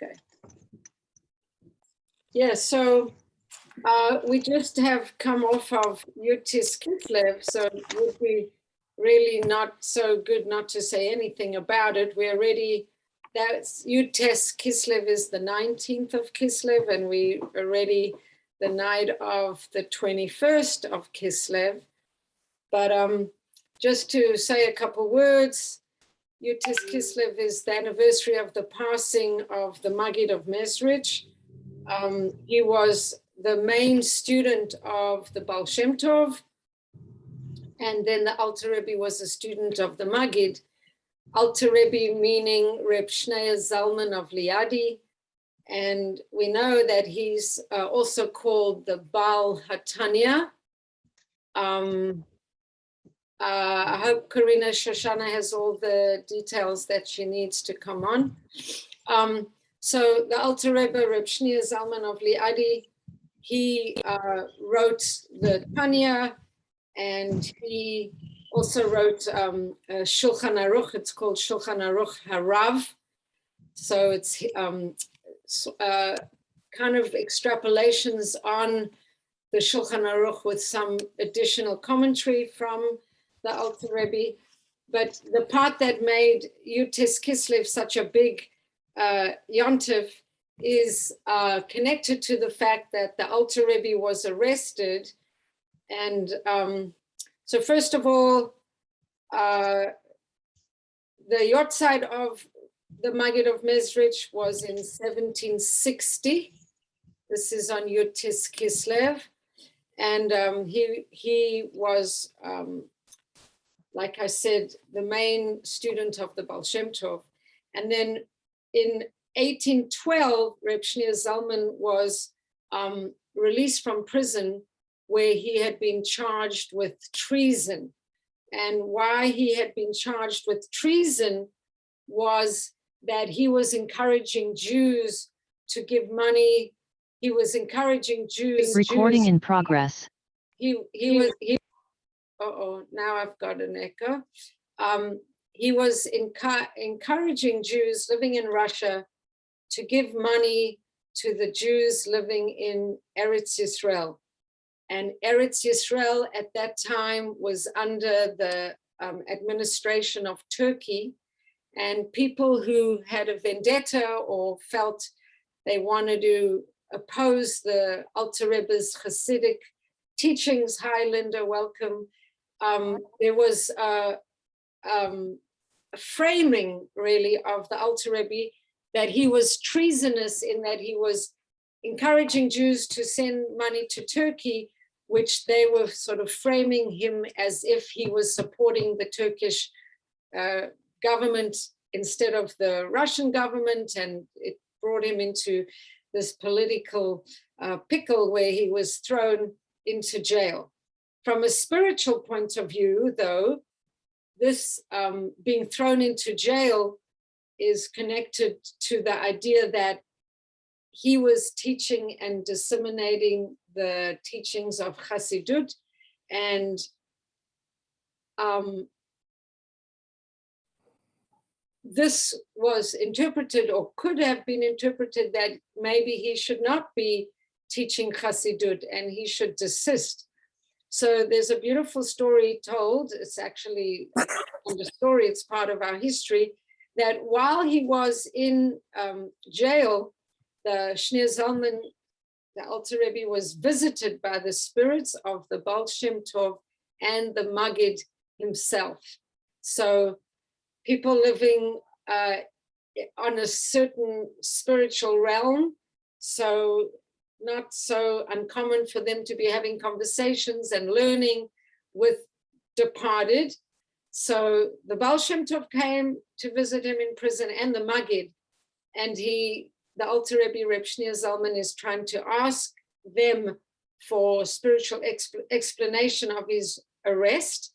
Okay. Yeah, so we just have come off of Yutis Kislev, so it would be really not so good not to say anything about it. We're already, that's Yutis Kislev is the 19th of Kislev, and we already the night of the 21st of Kislev. But just to say a couple words, Yutis Kislev is the anniversary of the passing of the Maggid of Mezrich. He was the main student of the Baal Shem Tov, and then the Alter Rebbe was a student of the Maggid. Alter Rebbe meaning Reb Shneur Zalman of Liadi, and we know that he's also called the Baal HaTanya. I hope Karina Shoshana has all the details that she needs to come on. So the Alter Rebbe, Reb Shneur Zalman of Liadi, he wrote the Tanya, and he also wrote Shulchan Aruch. It's called Shulchan Aruch Harav. So it's kind of extrapolations on the Shulchan Aruch with some additional commentary from the Alter Rebbe. But the part that made Yutis Kislev such a big Yontif is connected to the fact that the Alter Rebbe was arrested. And so first of all, the Yortzeit of the Maggid of Mezrich was in 1760. This is on Yutis Kislev. And he was, like I said, the main student of the Baal Shem Tov. And then in 1812, Reb Shneur Zalman was released from prison, where he had been charged with treason. And why he had been charged with treason was that he was encouraging Jews to give money. He was encouraging Jews. Recording in progress. Now I've got an echo. He was encouraging Jews living in Russia to give money to the Jews living in Eretz Yisrael. And Eretz Yisrael at that time was under the administration of Turkey, and people who had a vendetta or felt they wanted to oppose the Alter Rebbe's Hasidic teachings, hi Linda, welcome. There was a framing really of the Alter Rebbe that he was treasonous in that he was encouraging Jews to send money to Turkey, which they were sort of framing him as if he was supporting the Turkish government instead of the Russian government, and it brought him into this political pickle where he was thrown into jail. From a spiritual point of view, though, this being thrown into jail is connected to the idea that he was teaching and disseminating the teachings of Chassidut, and this was interpreted, or could have been interpreted, that maybe he should not be teaching Chassidut and he should desist. So there's a beautiful story told. It's actually not a story, it's part of our history, that while he was in jail, the Shneur Zalman, the Alter Rebbe, was visited by the spirits of the Baal Shem Tov and the Maggid himself. So people living on a certain spiritual realm, so not so uncommon for them to be having conversations and learning with departed. So the Baal Shem Tov came to visit him in prison, and the Maggid, and the Alter Rebbe, Reb Shneur Zalman, is trying to ask them for spiritual explanation of his arrest.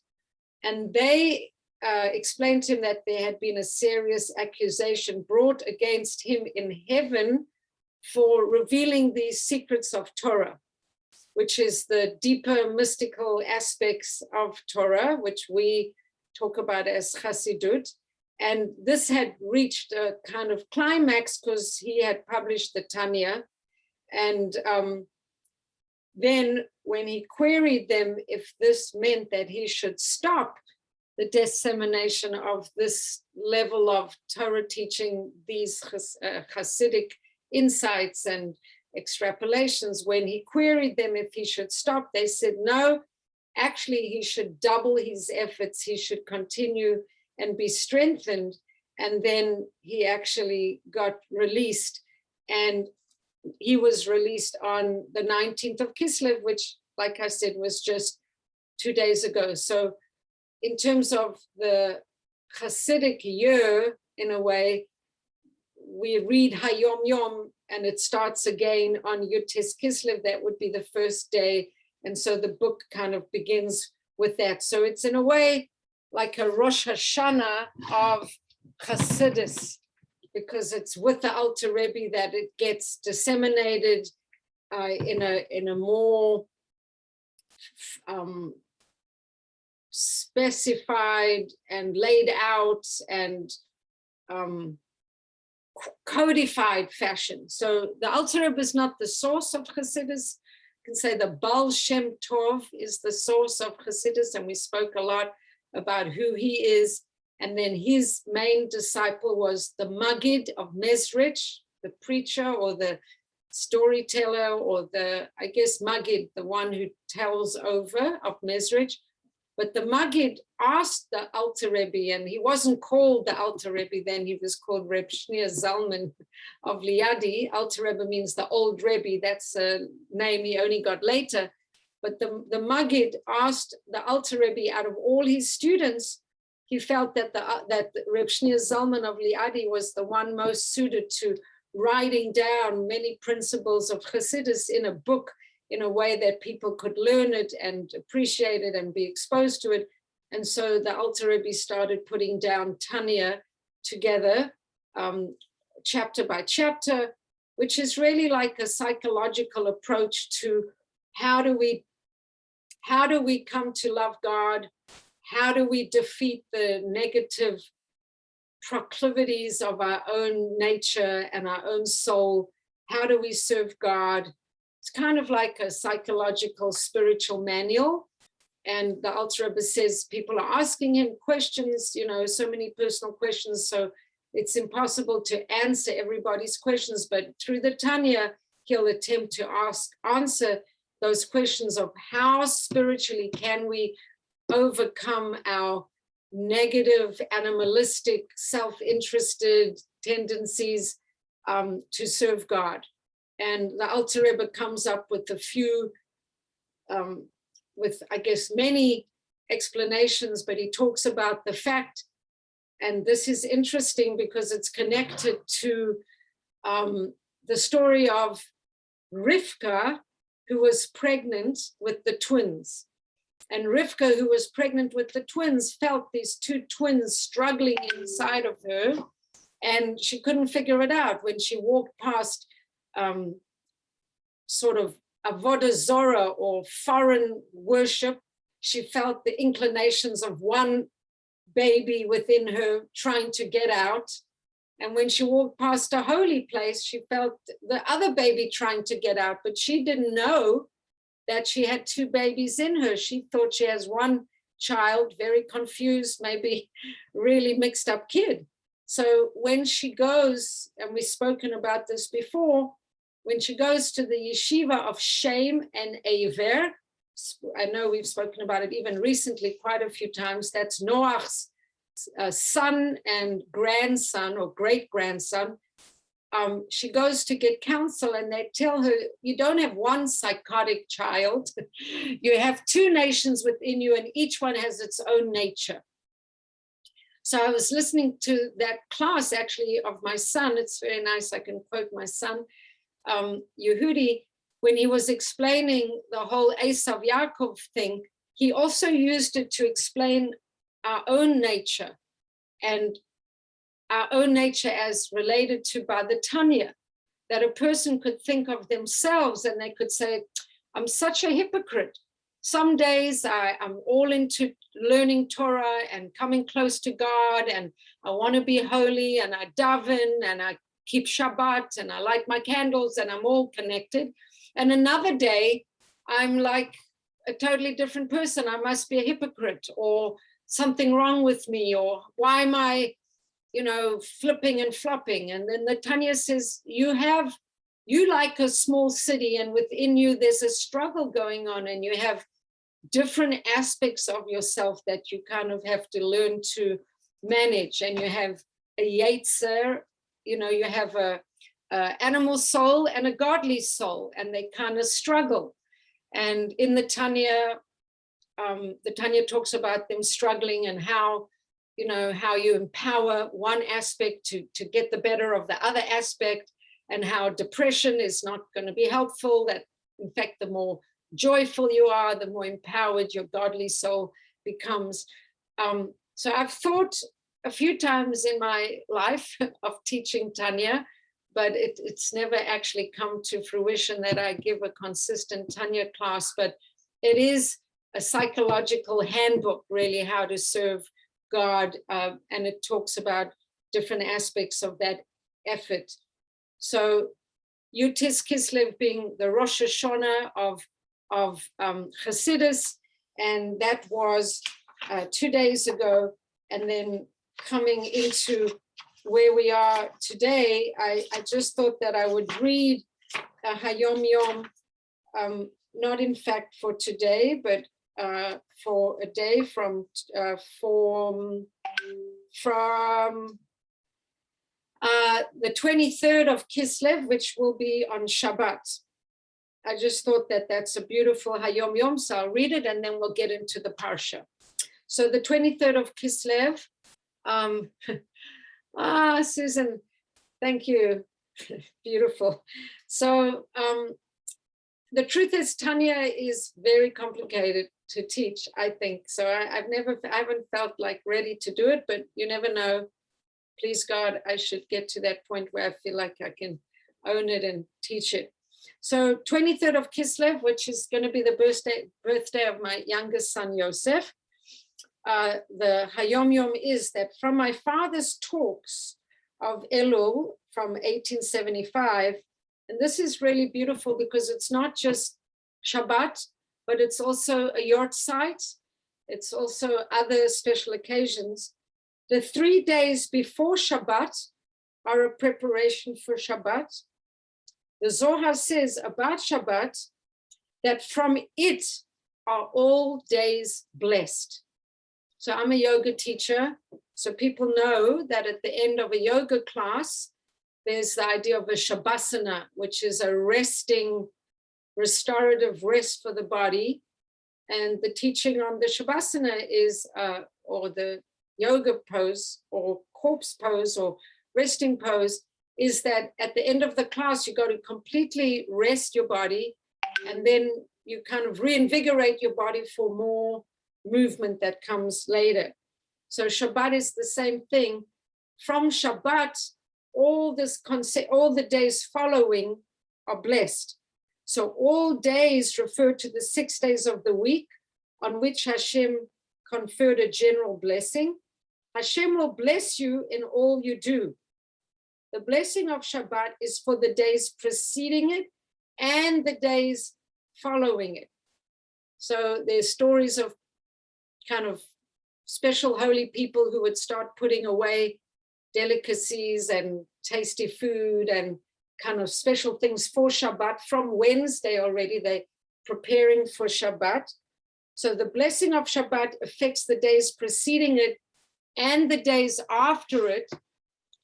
And they explained to him that there had been a serious accusation brought against him in heaven for revealing these secrets of Torah, which is the deeper mystical aspects of Torah, which we talk about as Chassidut. And this had reached a kind of climax because he had published the Tanya. And then when he queried them if this meant that he should stop the dissemination of this level of Torah teaching, these Hasidic insights and extrapolations, when he queried them if he should stop, they said, no, actually he should double his efforts, he should continue and be strengthened. And then he actually got released, and he was released on the 19th of Kislev, which, like I said, was just 2 days ago. So in terms of the Hasidic year, in a way, we read Hayom Yom, and it starts again on Yud-Tes Kislev. That would be the first day. And so the book kind of begins with that. So it's in a way like a Rosh Hashanah of Hasidus, because it's with the Alter Rebbe that it gets disseminated in a more specified and laid out and codified fashion. So the Alter Rebbe is not the source of Hasidus. You can say the Baal Shem Tov is the source of Hasidus, and we spoke a lot about who he is. And then his main disciple was the Maggid of Mezrich, the preacher or the storyteller, or the, I guess, Maggid, the one who tells over of Mezrich. But the Maggid asked the Alter Rebbe, and he wasn't called the Alter Rebbe then, he was called Reb Shneir Zalman of Liadi. Alter Rebbe means the old Rebbe, that's a name he only got later. But the Maggid asked the Alter Rebbe, out of all his students, he felt that that Reb Shneir Zalman of Liadi was the one most suited to writing down many principles of Hasidus in a book in a way that people could learn it and appreciate it and be exposed to it. And so the Alter Rebbe started putting down Tanya together, chapter by chapter, which is really like a psychological approach to how do we come to love God? How do we defeat the negative proclivities of our own nature and our own soul? How do we serve God? It's kind of like a psychological, spiritual manual. And the Alter Rebbe says people are asking him questions, so many personal questions. So it's impossible to answer everybody's questions. But through the Tanya, he'll attempt to answer those questions of how spiritually can we overcome our negative, animalistic, self-interested tendencies to serve God. And the Alter Rebbe comes up with a few, with I guess many explanations, but he talks about the fact, and this is interesting because it's connected to the story of Rivka, who was pregnant with the twins. And Rivka, who was pregnant with the twins, felt these two twins struggling inside of her, and she couldn't figure it out. When she walked past sort of avodah zorah or foreign worship, she felt the inclinations of one baby within her trying to get out. And when she walked past a holy place, she felt the other baby trying to get out, but she didn't know that she had two babies in her. She thought she has one child, very confused, maybe really mixed up kid. So when she goes, and we've spoken about this before, when she goes to the yeshiva of Shem and Aver, I know we've spoken about it even recently quite a few times, that's Noach's son and grandson or great-grandson. She goes to get counsel, and they tell her, you don't have one psychotic child, you have two nations within you, and each one has its own nature. So I was listening to that class actually of my son. It's very nice, I can quote my son, Yehudi, when he was explaining the whole Esav Yaakov thing, he also used it to explain our own nature, and our own nature as related to by the Tanya, that a person could think of themselves and they could say, I'm such a hypocrite. some days I'm all into learning Torah and coming close to God, and I want to be holy, and I daven and I keep Shabbat and I light my candles and I'm all connected. And another day I'm like a totally different person. I must be a hypocrite, or something wrong with me, or why am I, flipping and flopping? And then the Tanya says, you like a small city, and within you there's a struggle going on, and you have different aspects of yourself that you kind of have to learn to manage. And you have a yetzer, you have a animal soul and a godly soul, and they kind of struggle. And in the Tanya talks about them struggling, and how you empower one aspect to get the better of the other aspect, and how depression is not going to be helpful, that in fact the more joyful you are, the more empowered your godly soul becomes. So I've thought a few times in my life of teaching Tanya, but it's never actually come to fruition that I give a consistent Tanya class. But it is a psychological handbook, really, how to serve God, and it talks about different aspects of that effort. So Yutis Kislev being the Rosh Hashanah of Hasidus, and that was 2 days ago. And then coming into where we are today, I just thought that I would read Hayom Yom, not in fact for today, but for a day from the 23rd of Kislev, which will be on Shabbat. I just thought that that's a beautiful Hayom Yom, so I'll read it and then we'll get into the Parsha. So the 23rd of Kislev, Susan, thank you, beautiful. So the truth is, Tanya is very complicated to teach, I think. So I haven't felt like ready to do it, but you never know. Please God, I should get to that point where I feel like I can own it and teach it. So 23rd of Kislev, which is going to be the birthday of my youngest son, Yosef. The Hayom Yom is that from my father's talks of Elul from 1875, and this is really beautiful because it's not just Shabbat, but it's also a yortzeit. It's also other special occasions. The 3 days before Shabbat are a preparation for Shabbat. The Zohar says about Shabbat that from it are all days blessed. So I'm a yoga teacher, so people know that at the end of a yoga class, there's the idea of a Shavasana, which is a resting, restorative rest for the body. And the teaching on the Shavasana is, or the yoga pose, or corpse pose, or resting pose, is that at the end of the class, you got to completely rest your body, and then you kind of reinvigorate your body for more movement that comes later. So Shabbat is the same thing. From Shabbat, all the days following are blessed. So all days refer to the 6 days of the week on which Hashem conferred a general blessing. Hashem will bless you in all you do. The blessing of Shabbat is for the days preceding it and the days following it. So there's stories of kind of special holy people who would start putting away delicacies and tasty food and kind of special things for Shabbat from Wednesday already. They're preparing for Shabbat. So the blessing of Shabbat affects the days preceding it and the days after it.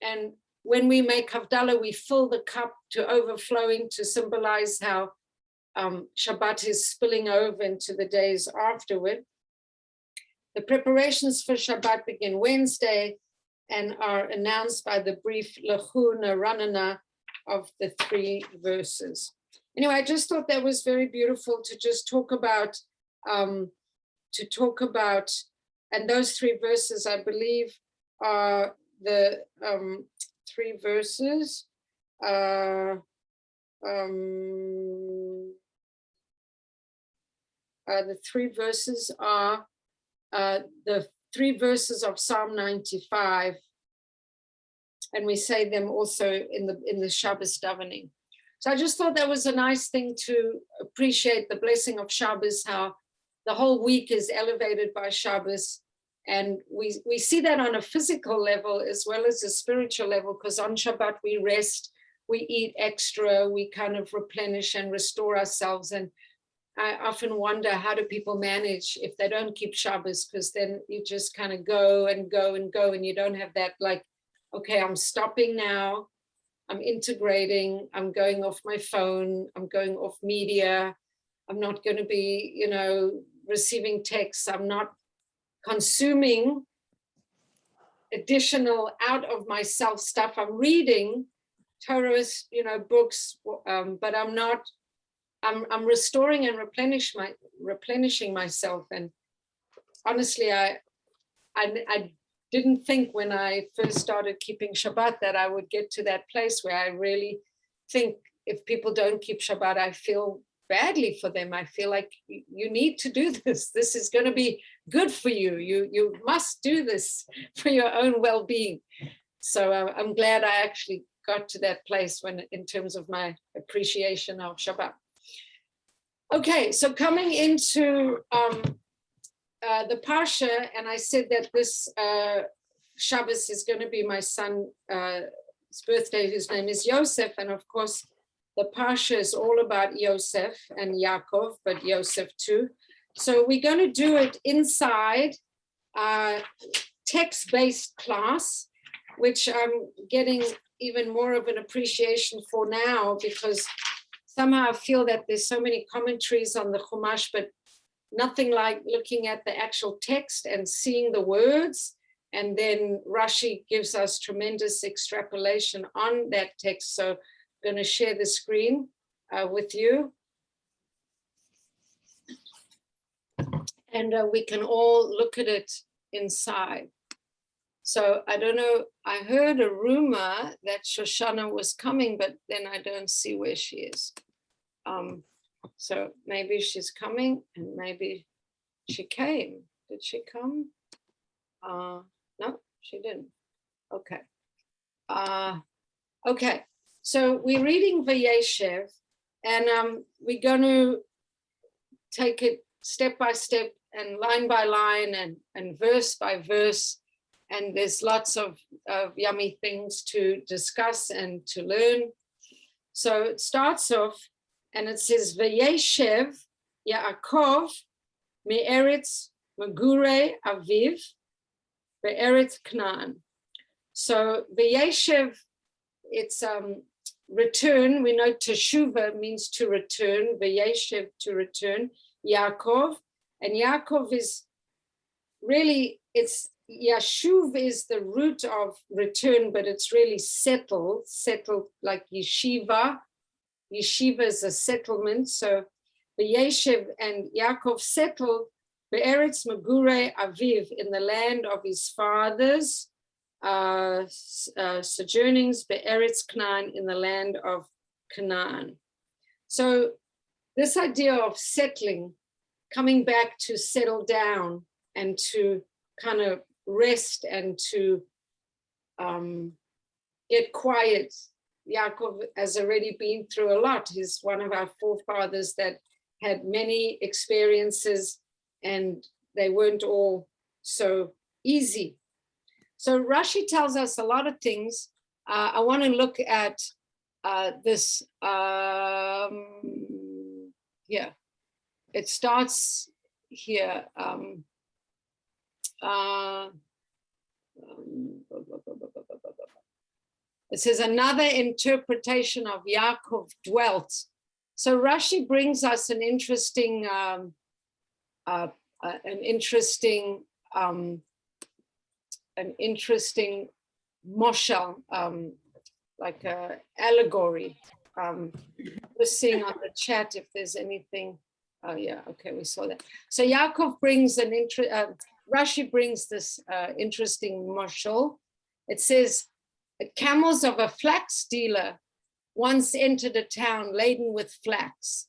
And when we make Havdalah, we fill the cup to overflowing to symbolize how Shabbat is spilling over into the days afterward. The preparations for Shabbat begin Wednesday and are announced by the brief Lachuna Ranana of the 3 verses. Anyway, I just thought that was very beautiful to just talk about, and those 3 verses, I believe, are the 3 verses. the 3 verses are the 3 verses of Psalm 95, and we say them also in the Shabbos davening. So I just thought that was a nice thing to appreciate the blessing of Shabbos, how the whole week is elevated by Shabbos. And we see that on a physical level as well as a spiritual level, because on Shabbat we rest, we eat extra, we kind of replenish and restore ourselves. And I often wonder, how do people manage if they don't keep Shabbos? Because then you just kind of go and go and go, and you don't have that, like, okay, I'm stopping now, I'm integrating, I'm going off my phone, I'm going off media, I'm not going to be, receiving texts, I'm not consuming additional out of myself stuff. I'm reading Torah's, books, but I'm restoring and replenishing myself. And honestly, I didn't think when I first started keeping Shabbat that I would get to that place where I really think if people don't keep Shabbat, I feel badly for them. I feel like you need to do this. This is going to be good for you. You must do this for your own well-being. So I'm glad I actually got to that place in terms of my appreciation of Shabbat. Okay, so coming into the Parsha, and I said that this Shabbos is going to be my son's birthday, whose name is Yosef, and of course the Parsha is all about Yosef and Yaakov, but Yosef too. So we're going to do it inside text-based class, which I'm getting even more of an appreciation for now, because somehow I feel that there's so many commentaries on the Chumash, but nothing like looking at the actual text and seeing the words. And then Rashi gives us tremendous extrapolation on that text. So I'm going to share the screen with you. And we can all look at it inside. So I don't know, I heard a rumor that Shoshana was coming, but then I don't see where she is. So maybe she's coming, and maybe she came. Did she come? No, she didn't. Okay. Okay, so we're reading Vayeishev, and we're going to take it step by step and line by line and verse by verse. And there's lots of yummy things to discuss and to learn. So it starts off, and it says, Vayeishev Yaakov me'eretz Megure Aviv be'eretz Canaan. So Vayeishev, it's return. We know teshuva means to return. Vayeishev, to return. Yaakov, and Yaakov is really, it's Yashuv is the root of return, but it's really settled like yeshiva. Yeshiva is a settlement. So Vayeishev and Yaakov settled be'eretz Megure Aviv, in the land of his fathers, sojournings, be'eretz Canaan, in the land of Canaan. So this idea of settling, coming back to settle down and to kind of rest and to get quiet. Yaakov has already been through a lot. He's one of our forefathers that had many experiences, and they weren't all so easy. So Rashi tells us a lot of things. I want to look at this. Yeah, it starts here. It says another interpretation of Yaakov dwelt. So Rashi brings us an interesting moshel, like an allegory. We're seeing on the chat if there's anything. Oh yeah, okay, we saw that. So Yaakov brings Rashi brings this interesting moshel. It says, camels of a flax dealer once entered a town laden with flax.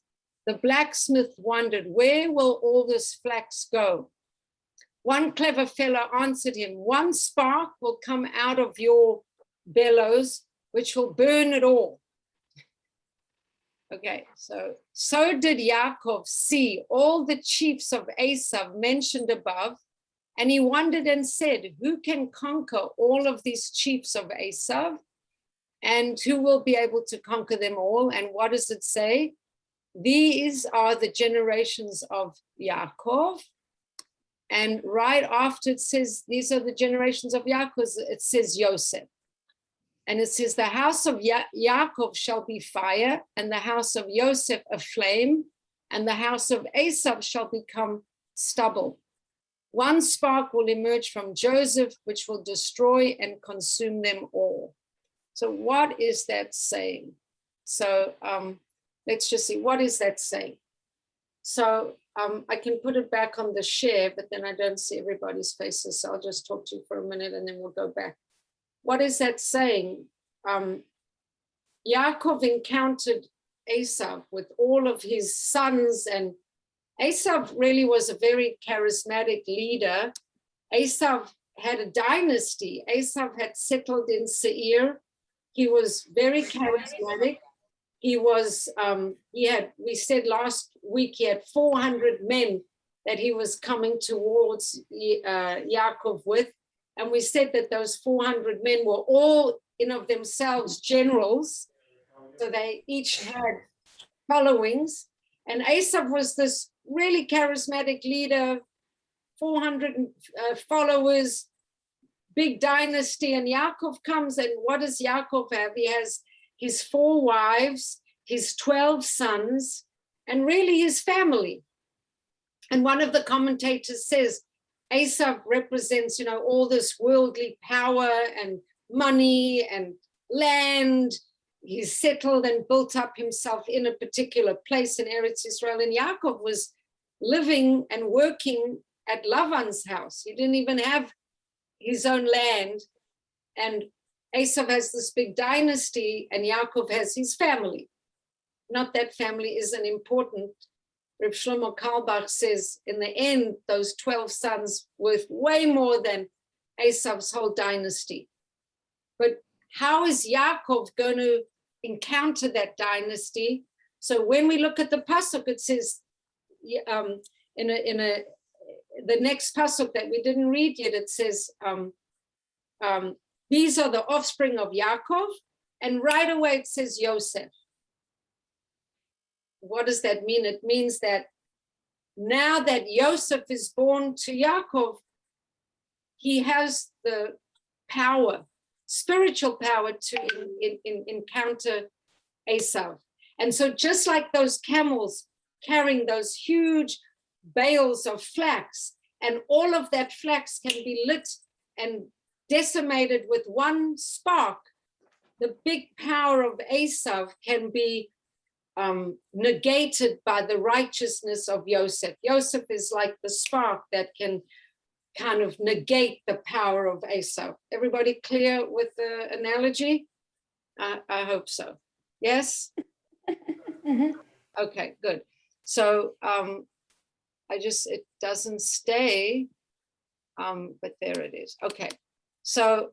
The blacksmith wondered, where will all this flax go? One clever fellow answered him, one spark will come out of your bellows, which will burn it all. Okay, so did Yaakov see all the chiefs of Esav mentioned above, and he wondered and said, who can conquer all of these chiefs of Esav? And who will be able to conquer them all? And what does it say? These are the generations of Yaakov. And right after it says, these are the generations of Yaakov, it says Yosef. And it says, the house of Yaakov shall be fire, and the house of Yosef a flame, and the house of Esav shall become stubble. One spark will emerge from Joseph, which will destroy and consume them all. So what is that saying? So let's just see, what is that saying? So I can put it back on the share, but then I don't see everybody's faces. So I'll just talk to you for a minute and then we'll go back. What is that saying? Yaakov encountered Esav with all of his sons, and Esav really was a very charismatic leader. Esav had a dynasty. Esav had settled in Seir. He was very charismatic. He was, we said last week, he had 400 men that he was coming towards Yaakov with. And we said that those 400 men were all in of themselves generals. So they each had followings. And Esav was this really charismatic leader, 400 followers, big dynasty. And Yaakov comes, and what does Yaakov have? He has his 4 wives, his 12 sons, and really his family. And one of the commentators says, Esav represents, all this worldly power and money and land. He's settled and built up himself in a particular place in Eretz Israel. And Yaakov was living and working at Lavan's house. He didn't even have his own land. And Esav has this big dynasty, and Yaakov has his family. Not that family isn't important. Reb Shlomo Carlebach says, in the end, those 12 sons worth way more than Esav's whole dynasty. But how is Yaakov going to encounter that dynasty? So when we look at the pasuk, it says, the next pasuk that we didn't read yet, it says, these are the offspring of Yaakov, and right away it says Yosef. What does that mean? It means that now that Yosef is born to Yaakov, he has the power, spiritual power to encounter Esav. And so just like those camels carrying those huge bales of flax, and all of that flax can be lit and decimated with one spark, the big power of Esav can be negated by the righteousness of Yosef. Yosef is like the spark that can kind of negate the power of Esav. Everybody clear with the analogy? I hope so. Yes? Mm-hmm. Okay, good. So it doesn't stay, but there it is. Okay, so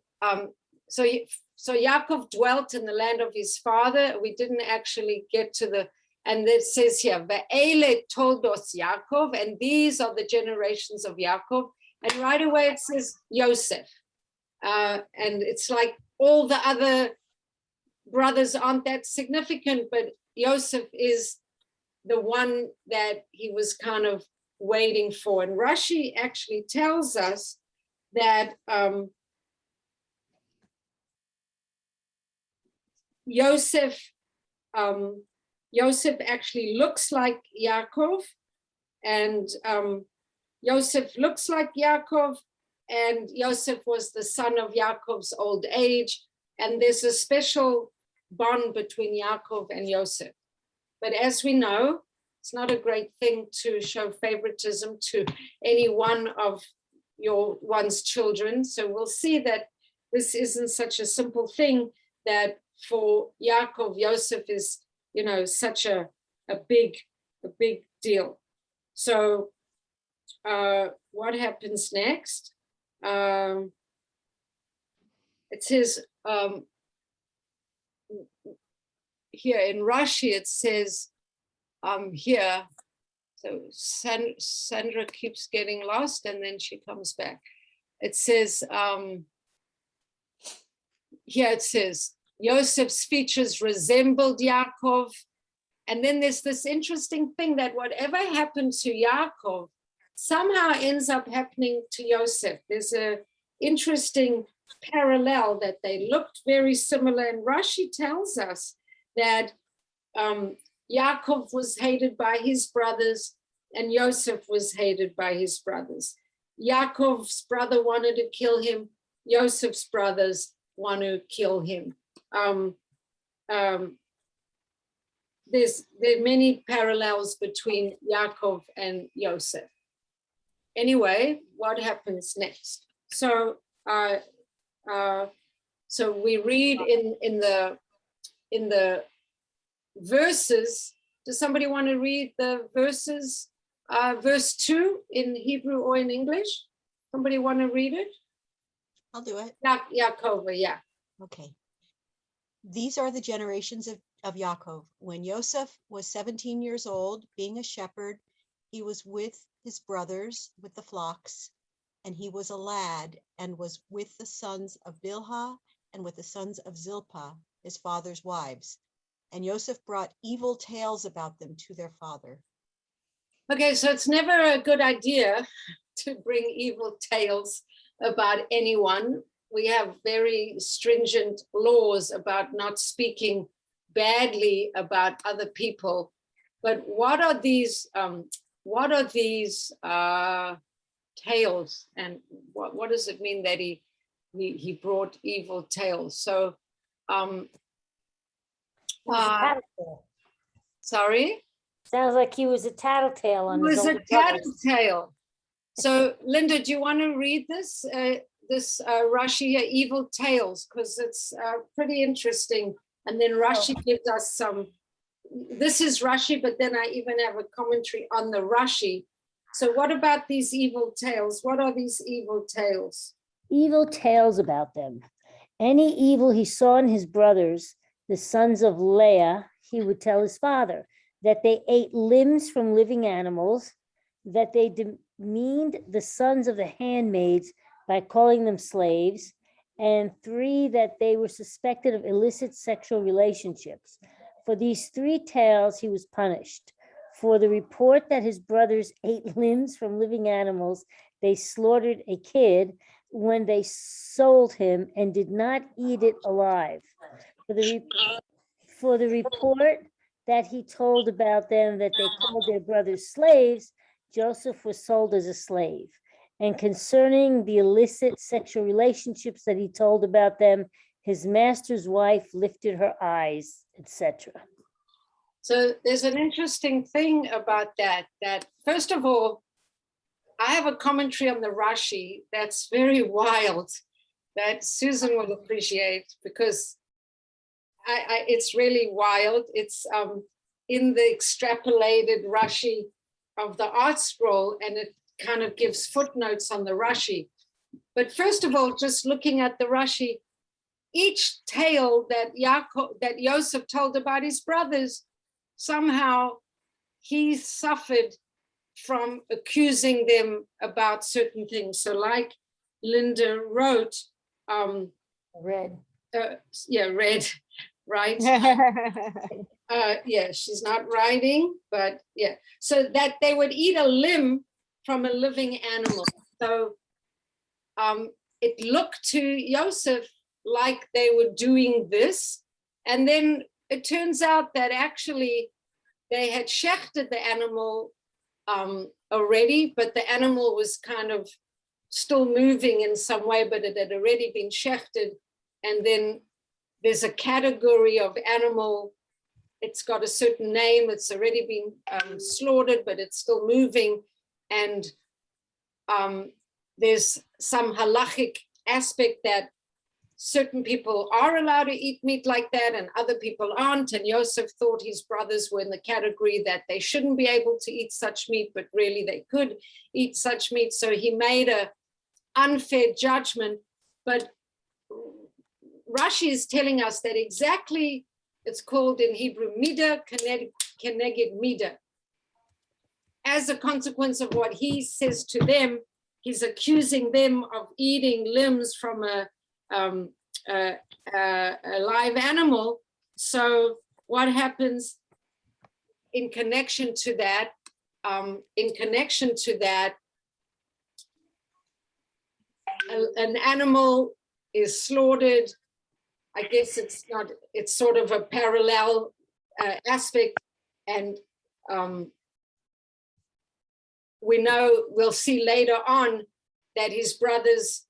Yaakov dwelt in the land of his father. We didn't actually get to and it says here, Ve'ele toldos Yaakov, and these are the generations of Yaakov. And right away it says Yosef. And it's like all the other brothers aren't that significant, but Yosef is the one that he was kind of waiting for. And Rashi actually tells us that Yosef actually looks like Yaakov, and Yosef looks like Yaakov, and Yosef was the son of Yaakov's old age, and there's a special bond between Yaakov and Yosef. But as we know, it's not a great thing to show favoritism to any one of one's children. So we'll see that this isn't such a simple thing, that for Yaakov, Yosef is, such a big a big deal. So what happens next? It says here in Rashi, it says here, so Sandra keeps getting lost and then she comes back. It says, here it says, Yosef's features resembled Yaakov. And then there's this interesting thing that whatever happened to Yaakov somehow ends up happening to Yosef. There's an interesting parallel that they looked very similar. And Rashi tells us that Yaakov was hated by his brothers and Yosef was hated by his brothers. Yaakov's brother wanted to kill him. Yosef's brothers want to kill him. There are many parallels between Yaakov and Yosef. Anyway, what happens next? So, so we read in the verses. Does somebody want to read the verses? Verse 2 in Hebrew or in English? Somebody want to read it? I'll do it. Yaakov, yeah. Okay. These are the generations of Yaakov. When Yosef was 17 years old, being a shepherd, he was with his brothers with the flocks, and he was a lad and was with the sons of Bilhah and with the sons of Zilpah, his father's wives. And Yosef brought evil tales about them to their father. Okay, so it's never a good idea to bring evil tales about anyone. We have very stringent laws about not speaking badly about other people. But what are these tales, and what does it mean that he brought evil tales? So, sorry? Sounds like he was a tattletale on his He was older a brothers. tattletale. So, Linda, do you want to read this Rashi here, evil tales, because it's pretty interesting. And then Rashi gives us some. This is Rashi, but then I even have a commentary on the Rashi. So, what about these evil tales? What are these evil tales? Evil tales about them. Any evil he saw in his brothers, the sons of Leah, he would tell his father, that they ate limbs from living animals, that they demeaned the sons of the handmaids by calling them slaves, and 3, that they were suspected of illicit sexual relationships. For these 3 tales, he was punished. For the report that his brothers ate limbs from living animals, they slaughtered a kid when they sold him and did not eat it alive. For the report that he told about them that they called their brothers slaves, Joseph was sold as a slave. And concerning the illicit sexual relationships that he told about them, his master's wife lifted her eyes, etc. So there's an interesting thing about that first of all, I have a commentary on the Rashi that's very wild that Susan will appreciate, because it's really wild. It's in the extrapolated Rashi of the Art Scroll, and it kind of gives footnotes on the Rashi. But first of all, just looking at the Rashi, each tale that Yosef told about his brothers, somehow he suffered from accusing them about certain things. So like Linda wrote, Red. Red, right? Yeah, she's not writing, but yeah. So that they would eat a limb from a living animal. So it looked to Yosef like they were doing this. And then it turns out that actually they had shechted the animal already, but the animal was kind of still moving in some way, but it had already been shechted. And then there's a category of animal, it's got a certain name, it's already been slaughtered, but it's still moving. And there's some halachic aspect that certain people are allowed to eat meat like that and other people aren't. And Yosef thought his brothers were in the category that they shouldn't be able to eat such meat, but really they could eat such meat. So he made an unfair judgment. But Rashi is telling us that exactly, it's called in Hebrew, midah keneged midah. As a consequence of what he says to them, he's accusing them of eating limbs from a live animal. So what happens in connection to that? An animal is slaughtered. I guess it's sort of a parallel aspect. And we'll see later on that his brothers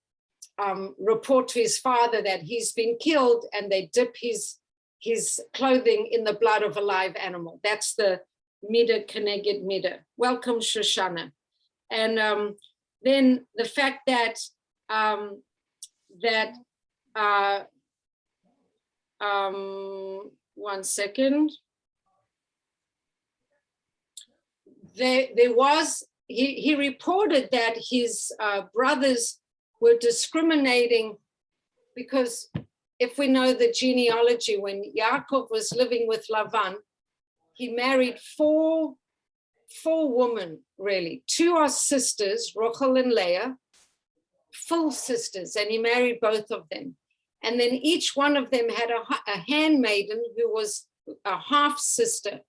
report to his father that he's been killed, and they dip his clothing in the blood of a live animal. That's the midah keneged midah. Welcome, Shoshana. And then the fact that one second. He reported that his brothers were discriminating, because if we know the genealogy, when Yaakov was living with Lavan, he married four women, really. Two are sisters, Rachel and Leah, full sisters, and he married both of them. And then each one of them had a handmaiden who was a half sister.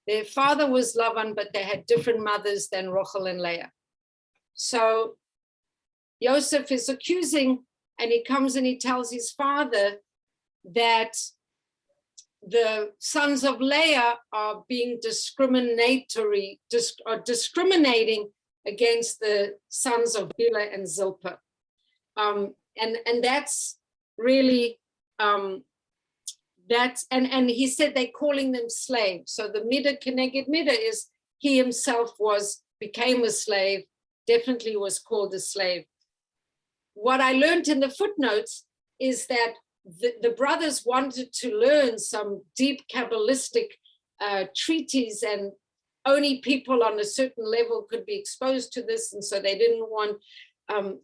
Their father was Lavan, but they had different mothers than Rachel and Leah. So Yosef is accusing, and he comes and he tells his father that the sons of Leah are being discriminating against the sons of Bilhah and Zilpah. And that's really, and he said they're calling them slaves. So the midah keneged midah is he himself became a slave, definitely was called a slave. What I learned in the footnotes is that the brothers wanted to learn some deep Kabbalistic treatise, and only people on a certain level could be exposed to this. And so they didn't want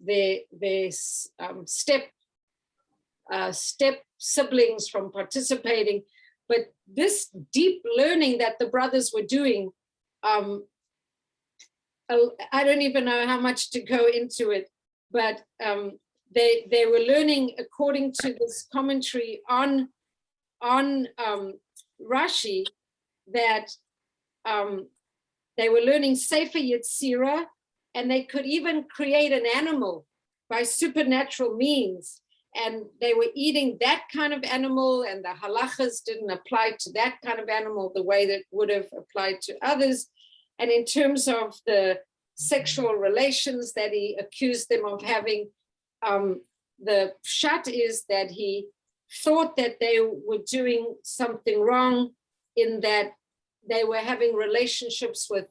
their step siblings from participating. But this deep learning that the brothers were doing, I don't even know how much to go into it, but they were learning, according to this commentary on Rashi, that they were learning Sefer Yetzirah, and they could even create an animal by supernatural means. And they were eating that kind of animal, and the halachas didn't apply to that kind of animal the way that would have applied to others. And in terms of the sexual relations that he accused them of having, the pshat is that he thought that they were doing something wrong, in that they were having relationships with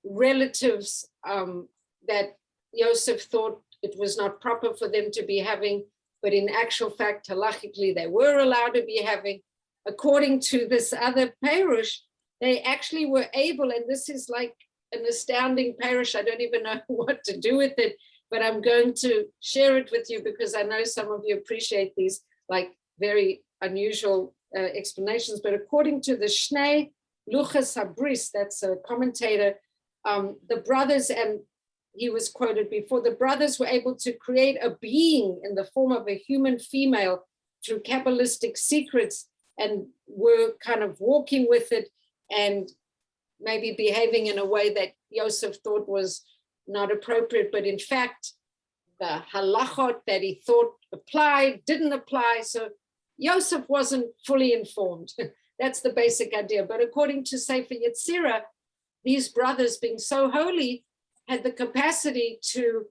relatives that Yosef thought it was not proper for them to be having, but in actual fact, halachically, they were allowed to be having. According to this other parush, they actually were able, and this is like an astounding parush, I don't even know what to do with it, but I'm going to share it with you because I know some of you appreciate these like very unusual explanations. But according to the Shnei Luchas Habris, that's a commentator, the brothers, and he was quoted before, the brothers were able to create a being in the form of a human female through Kabbalistic secrets, and were kind of walking with it and maybe behaving in a way that Yosef thought was not appropriate, but in fact, the halachot that he thought applied didn't apply. So Yosef wasn't fully informed. That's the basic idea. But according to Sefer Yetzirah, these brothers, being so holy, had the capacity to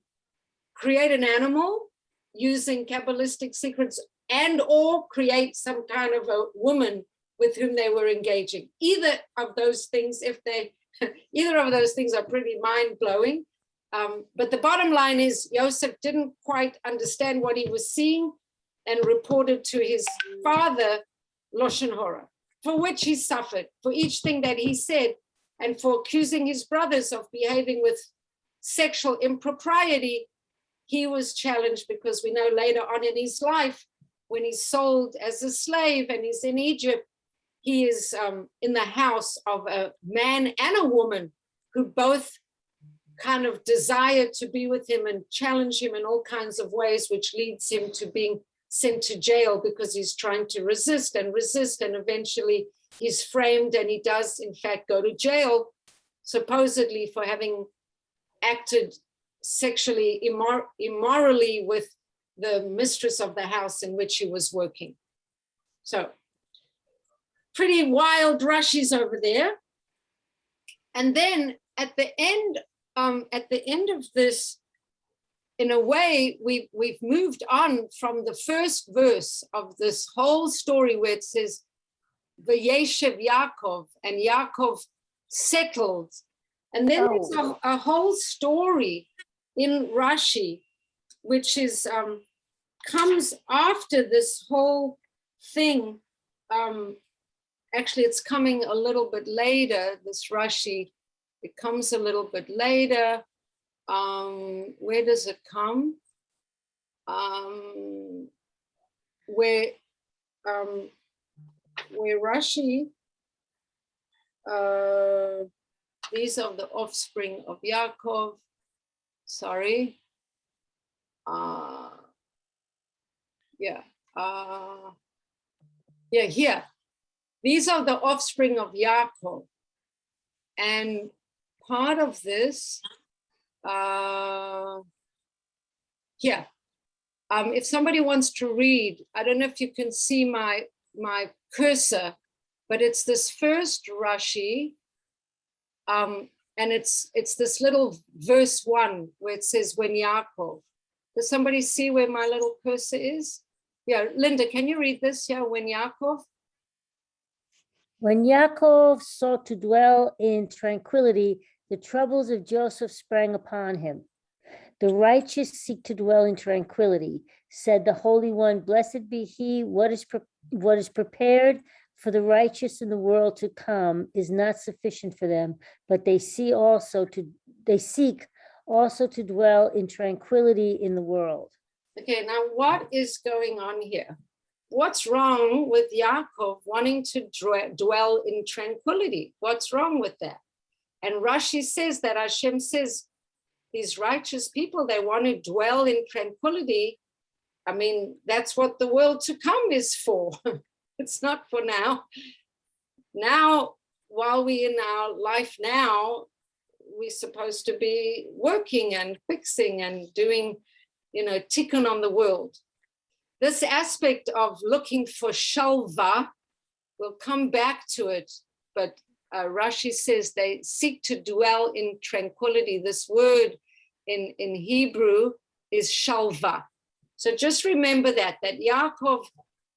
create an animal using Kabbalistic secrets, and or create some kind of a woman with whom they were engaging. Either of those things, either of those things are pretty mind-blowing. But the bottom line is Yosef didn't quite understand what he was seeing. and reported to his father Lashon Hora, for which he suffered, for each thing that he said, and for accusing his brothers of behaving with sexual impropriety. He was challenged, because we know later on in his life, when he's sold as a slave and he's in Egypt, he is in the house of a man and a woman who both kind of desire to be with him and challenge him in all kinds of ways, which leads him to being sent to jail because he's trying to resist, and eventually he's framed, and he does in fact go to jail, supposedly for having acted sexually immorally with the mistress of the house in which he was working. So pretty wild Rashi's over there. And then at the end of this, in a way, we've moved on from the first verse of this whole story where it says, Vayeishev Yaakov, and Yaakov settled. And then there's a whole story in Rashi, which is comes after this whole thing. Actually, it's coming a little bit later, this Rashi. It comes a little bit later. Where does it come? Where Rashi, these are the offspring of Yaakov. Sorry. Here. These are the offspring of Yaakov. And part of this, if somebody wants to read, I don't know if you can see my cursor, but it's this first Rashi, and it's this little verse 1 where it says, when Yaakov. Does somebody see where my little cursor is? Yeah, Linda, can you read this? Yeah, when Yaakov. When Yaakov sought to dwell in tranquility, the troubles of Joseph sprang upon him. The righteous seek to dwell in tranquility, said the Holy One. Blessed be he. What is prepared for the righteous in the world to come is not sufficient for them, but they seek also to dwell in tranquility in the world. Okay, now what is going on here? What's wrong with Yaakov wanting to dwell in tranquility? What's wrong with that? And Rashi says that Hashem says, these righteous people, they want to dwell in tranquility. I mean, that's what the world to come is for. It's not for now. Now, while we're in our life now, we're supposed to be working and fixing and doing, tikkun on the world. This aspect of looking for Shalva, we'll come back to it, but Rashi says they seek to dwell in tranquility. This word in Hebrew is Shalva. So just remember that Yaakov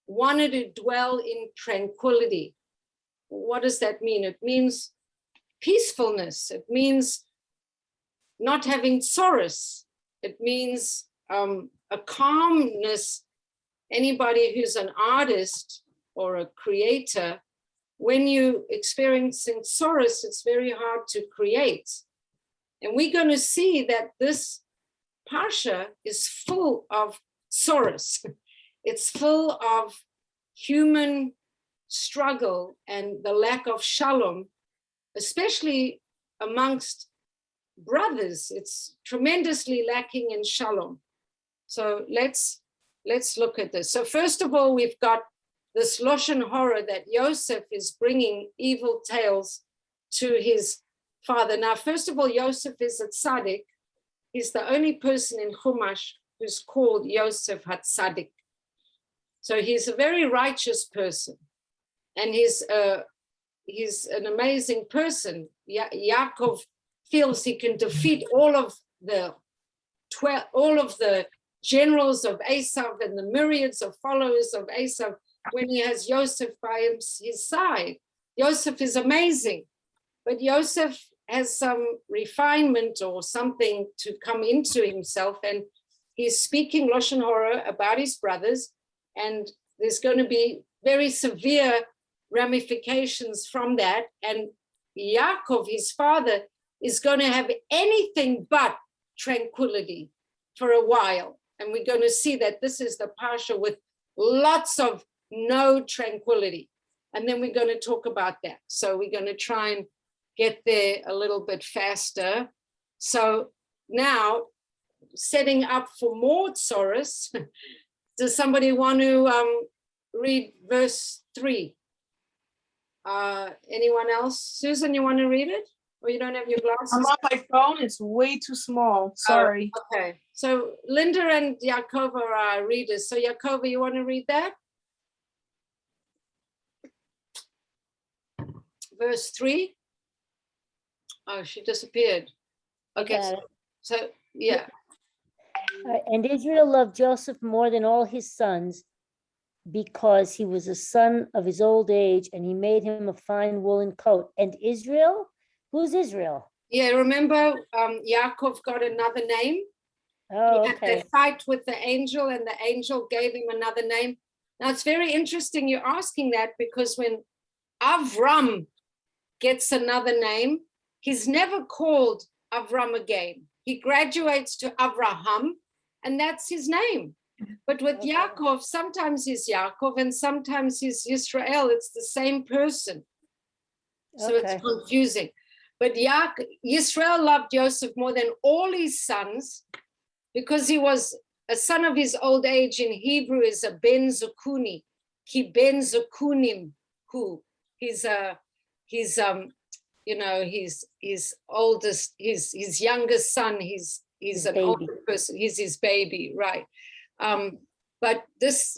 wanted to dwell in tranquility. What does that mean? It means peacefulness. It means not having Tzuris. It means a calmness. Anybody who's an artist or a creator, when you experiencing Tzuris, it's very hard to create. And we're going to see that this Parsha is full of Tzuris. It's full of human struggle and the lack of shalom, especially amongst brothers. It's tremendously lacking in shalom. So let's look at this. So first of all, we've got this Lashon Hora that Yosef is bringing evil tales to his father. Now, first of all, Yosef is a tzaddik. He's the only person in Chumash who's called Yosef HaTzaddik. So he's a very righteous person, and he's an amazing person. Yaakov feels he can defeat all of the generals of Esav and the myriads of followers of Esav when he has Yosef by his side. Yosef is amazing, but Yosef has some refinement or something to come into himself, and he's speaking Lashon Hora about his brothers, And there's going to be very severe ramifications from that. And Yaakov, his father, is going to have anything but tranquility for a while. And we're going to see that this is the parsha with lots of no tranquility. And then we're going to talk about that. So we're going to try and get there a little bit faster. So now, setting up for more Tzuris, does somebody want to read verse 3? Anyone else? Susan, you want to read it? Or you don't have your glasses? I'm on my phone. It's way too small. Sorry. Oh, okay. So Linda and Yaakov are our readers. So Yaakov, you want to read that? Verse 3. Oh, she disappeared. Okay. Got it. So yeah. And Israel loved Joseph more than all his sons because he was a son of his old age, and he made him a fine woolen coat. And Israel? Who's Israel? Yeah, remember Yaakov got another name? Oh, He had okay. that fight with the angel, and the angel gave him another name. Now, it's very interesting you're asking that, because when Avram gets another name, he's never called Avram again. He graduates to Avraham, and that's his name. But with Okay. Yaakov, sometimes he's Yaakov and sometimes he's Yisrael. It's the same person. So Okay. it's confusing. But Yisrael loved Joseph more than all his sons, because he was a son of his old age. In Hebrew is a ben zukuni. Ki ben zukunim hu. He's his oldest, his youngest son. He's His an baby. older person. He's his baby, right? But this,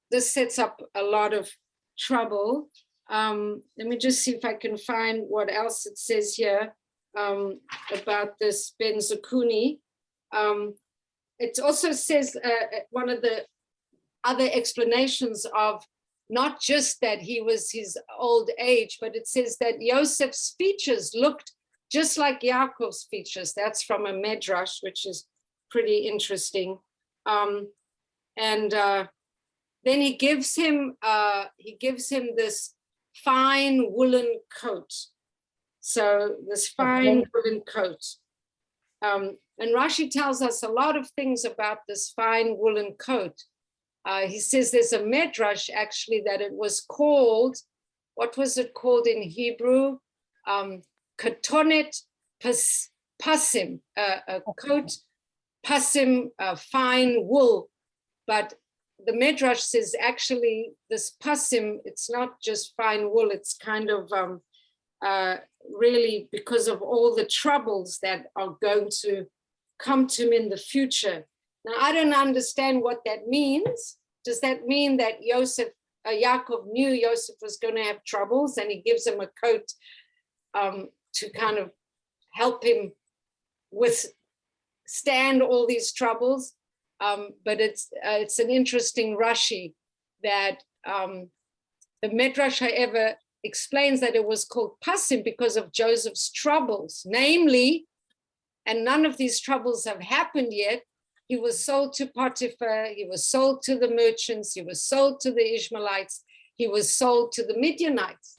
this sets up a lot of trouble. Let me just see if I can find what else it says here about this Ben Zakuni. It also says one of the other explanations of not just that he was his old age, but it says that Joseph's features looked just like Yaakov's features. That's from a medrash, which is pretty interesting. Then he gives him this fine woolen coat. So this fine woolen coat. And Rashi tells us a lot of things about this fine woolen coat. He says there's a medrash actually that it was called, what was it called in Hebrew? Katonet pasim, a coat, pasim, fine wool. But the medrash says actually this pasim, it's not just fine wool, it's kind of really because of all the troubles that are going to come to him in the future. Now, I don't understand what that means. Does that mean that Yaakov knew Joseph was going to have troubles, and he gives him a coat to kind of help him withstand all these troubles? But it's an interesting Rashi that the Medrash, however, explains that it was called Pasim because of Joseph's troubles, namely, and none of these troubles have happened yet. He was sold to Potiphar, he was sold to the merchants, he was sold to the Ishmaelites, he was sold to the Midianites.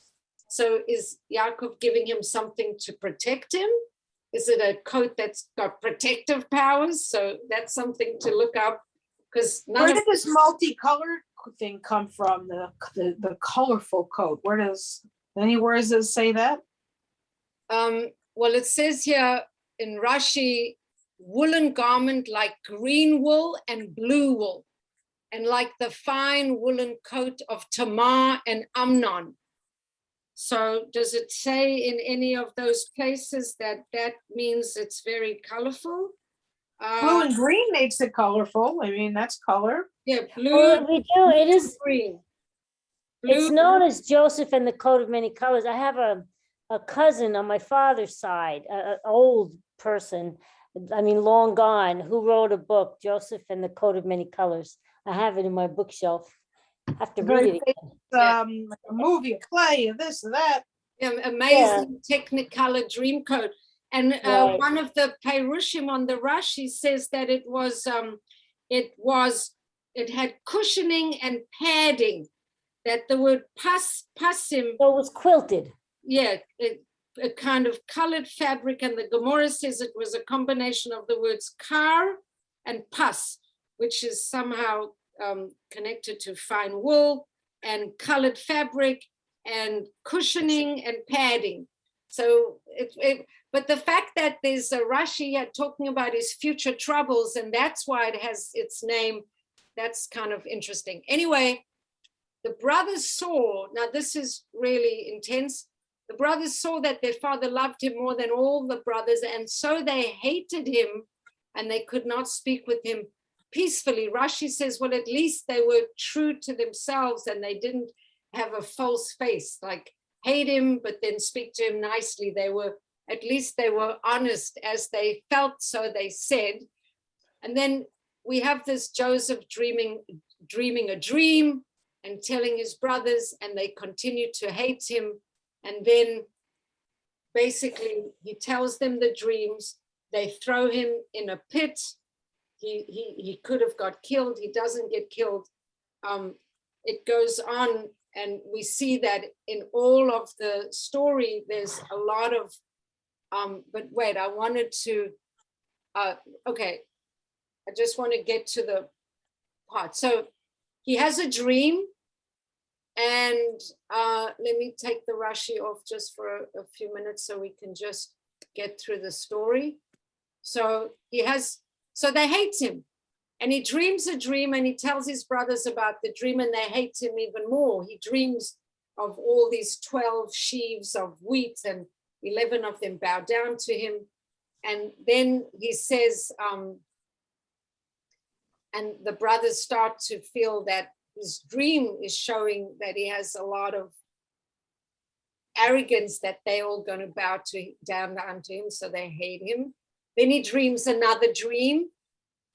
So is Yaakov giving him something to protect him? Is it a coat that's got protective powers? So that's something to look up, because Where did this multicolored thing come from? The colorful coat. Where does it say that? Well, it says here in Rashi, woolen garment like green wool and blue wool, and like the fine woolen coat of Tamar and Amnon. So does it say in any of those places that means it's very colorful? Blue and green makes it colorful. I mean, that's color. Yeah, blue. Well, we do. It is. Green. It's Blue, known as Joseph and the Coat of Many Colors. I have a cousin on my father's side, an old person, I mean, long gone, who wrote a book, Joseph and the Coat of Many Colors. I have it in my bookshelf. I have to read it. A movie, play, this and that. amazing Technicolor dream coat. And Right. one of the Perushim on the Rashi says that it was it had cushioning and padding. That the word pasim, So it was quilted. yeah, a kind of colored fabric, and the Gemara says it was a combination of the words kar and pas, which is somehow connected to fine wool and colored fabric and cushioning and padding. So, but the fact that there's a Rashi here talking about his future troubles, and that's why it has its name, that's kind of interesting. Anyway, the brothers saw, now this is really intense, the brothers saw that their father loved him more than all the brothers, and so they hated him, and they could not speak with him peacefully. Rashi says, well, at least they were true to themselves, and they didn't have a false face, like hate him, but then speak to him nicely. At least they were honest as they felt, so they said. And then we have this Joseph dreaming a dream and telling his brothers, and they continue to hate him. And then basically he tells them the dreams. They throw him in a pit. He could have got killed. He doesn't get killed. It goes on, and we see that in all of the story, there's a lot of, but wait, I wanted to, okay, I just want to get to the part. So he has a dream, and let me take the Rashi off just for a few minutes so we can just get through the story. So they hate him, and he dreams a dream, and he tells his brothers about the dream, and they hate him even more. He dreams of all these 12 sheaves of wheat, and 11 of them bow down to him. And then he says, and the brothers start to feel that his dream is showing that he has a lot of arrogance, that they all going to bow down to him, so they hate him. Then he dreams another dream,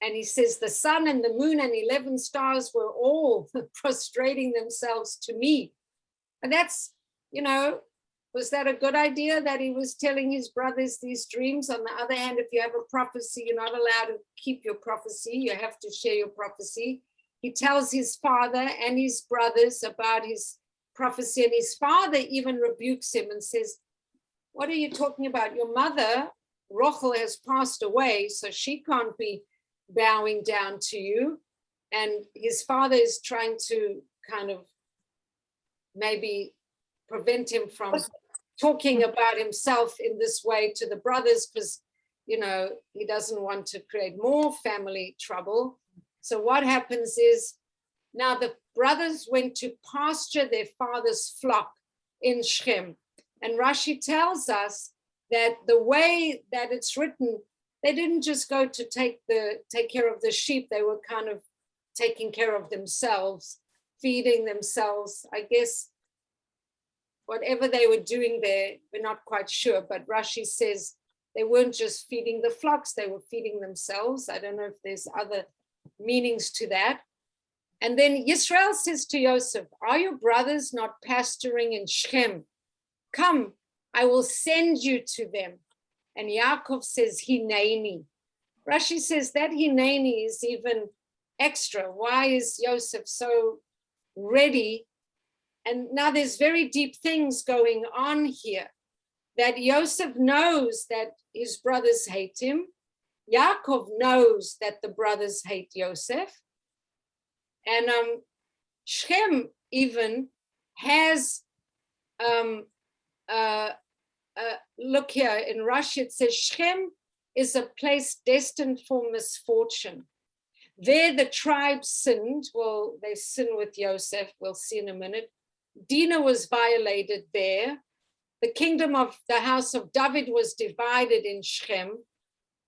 and he says the sun and the moon and 11 stars were all prostrating themselves to me. And that's, was that a good idea that he was telling his brothers these dreams? On the other hand, if you have a prophecy, you're not allowed to keep your prophecy. You have to share your prophecy. He tells his father and his brothers about his prophecy, and his father even rebukes him and says, what are you talking about? Your mother, Rochel, has passed away, so she can't be bowing down to you. And his father is trying to kind of maybe prevent him from talking about himself in this way to the brothers, because, he doesn't want to create more family trouble. So what happens is, now the brothers went to pasture their father's flock in Shechem. And Rashi tells us that the way that it's written, they didn't just go to take care of the sheep. They were kind of taking care of themselves, feeding themselves. I guess whatever they were doing there, we're not quite sure. But Rashi says they weren't just feeding the flocks, they were feeding themselves. I don't know if there's other meanings to that. And then Yisrael says to Yosef, are your brothers not pasturing in Shechem? Come, I will send you to them. And Yaakov says, Hineni. Rashi says that Hineni is even extra. Why is Yosef so ready? And now there's very deep things going on here, that Yosef knows that his brothers hate him. Yaakov knows that the brothers hate Yosef. And Shechem even has, look here, in Rashi it says, Shechem is a place destined for misfortune. There the tribe sinned. Well, they sinned with Yosef. We'll see in a minute. Dinah was violated there. The kingdom of the house of David was divided in Shechem.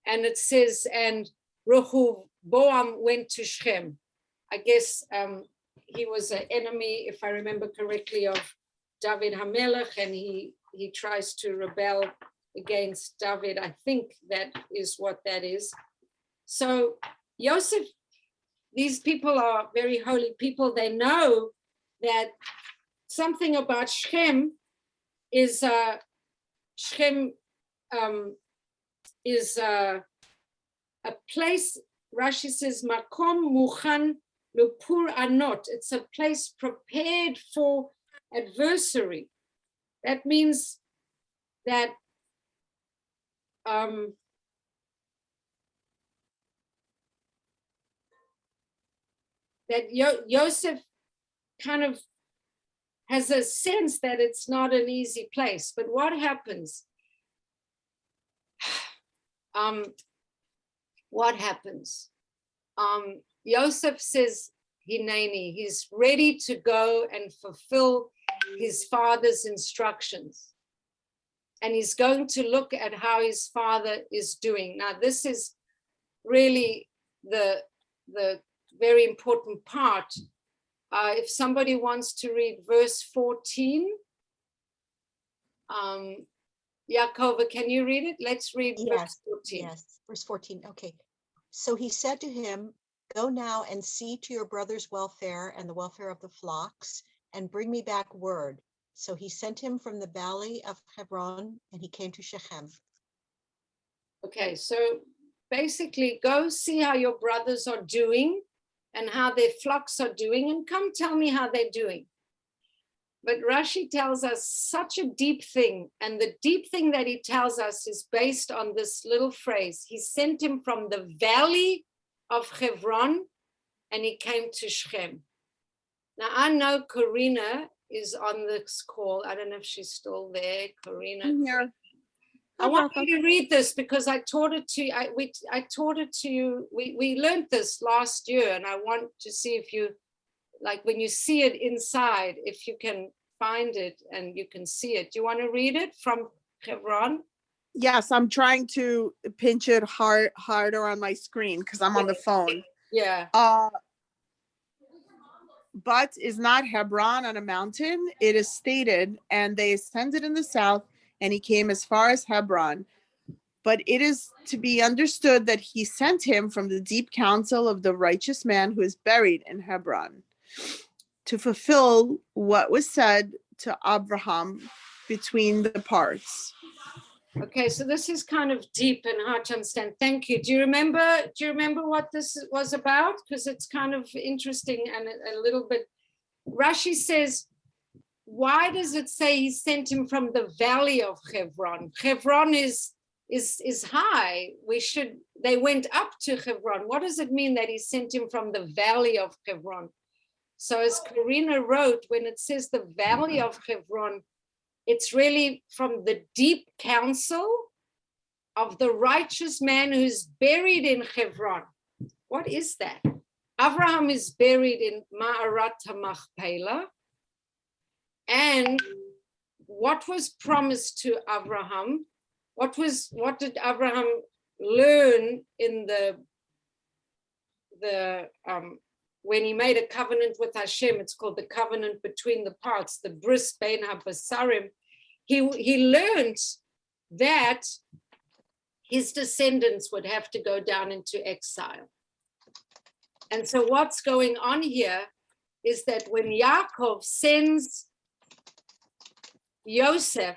And it says, and Rehoboam went to Shechem. I guess he was an enemy, if I remember correctly, of David HaMelech, and he tries to rebel against David. I think that is what that is. So Yosef, these people are very holy people. They know that something about Shechem is a place. Rashi says, Makom Muchan Lupur Anot, it's a place prepared for adversary. That means that Yosef kind of has a sense that it's not an easy place. But what happens? What happens? Yosef says, Hineni, he's ready to go and fulfill his father's instructions. And he's going to look at how his father is doing. Now, this is really the very important part. If somebody wants to read verse 14, Yaakov, can you read it? Let's read verse 14. Yes, verse 14. Okay. So he said to him, go now and see to your brother's welfare and the welfare of the flocks, and bring me back word. So he sent him from the valley of Hebron, and he came to Shechem. Okay, so basically go see how your brothers are doing and how their flocks are doing, and come tell me how they're doing. But Rashi tells us such a deep thing, and the deep thing that he tells us is based on this little phrase. He sent him from the valley of Hebron, and he came to Shechem. Now, I know Karina is on this call. I don't know if she's still there, Karina. I'm here. I want you to read this because I taught it to you. I taught it to you. We learned this last year, and I want to see if you, like when you see it inside, if you can find it and you can see it. Do you want to read it from Hebron? Yes, I'm trying to pinch it harder on my screen because I'm on the phone. Yeah. But is not Hebron on a mountain? It is stated, and they ascended in the south, and he came as far as Hebron. But it is to be understood that he sent him from the deep counsel of the righteous man who is buried in Hebron, to fulfill what was said to Abraham between the parts. Okay, so this is kind of deep and hard to understand. Thank you. Do you remember what this was about? Because it's kind of interesting and a little bit. Rashi says, why does it say he sent him from the valley of Hebron? Hebron is high. They went up to Hebron. What does it mean that he sent him from the valley of Hebron? So as Karina wrote, when it says the valley of Hebron, it's really from the deep counsel of the righteous man who's buried in Hebron. What is that? Abraham is buried in Ma'arat HaMachpelah. And what was promised to Abraham? What did Abraham learn in when he made a covenant with Hashem? It's called the covenant between the parts, the bris bein habasarim. He learned that his descendants would have to go down into exile. And so what's going on here is that when Yaakov sends Yosef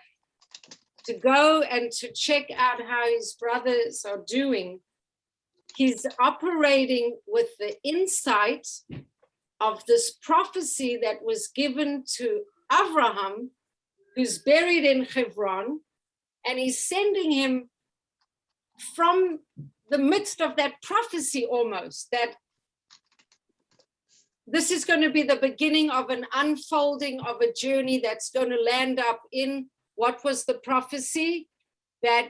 to go and to check out how his brothers are doing, he's operating with the insight of this prophecy that was given to Abraham, who's buried in Hebron, and he's sending him from the midst of that prophecy almost, that this is going to be the beginning of an unfolding of a journey that's going to land up in what was the prophecy that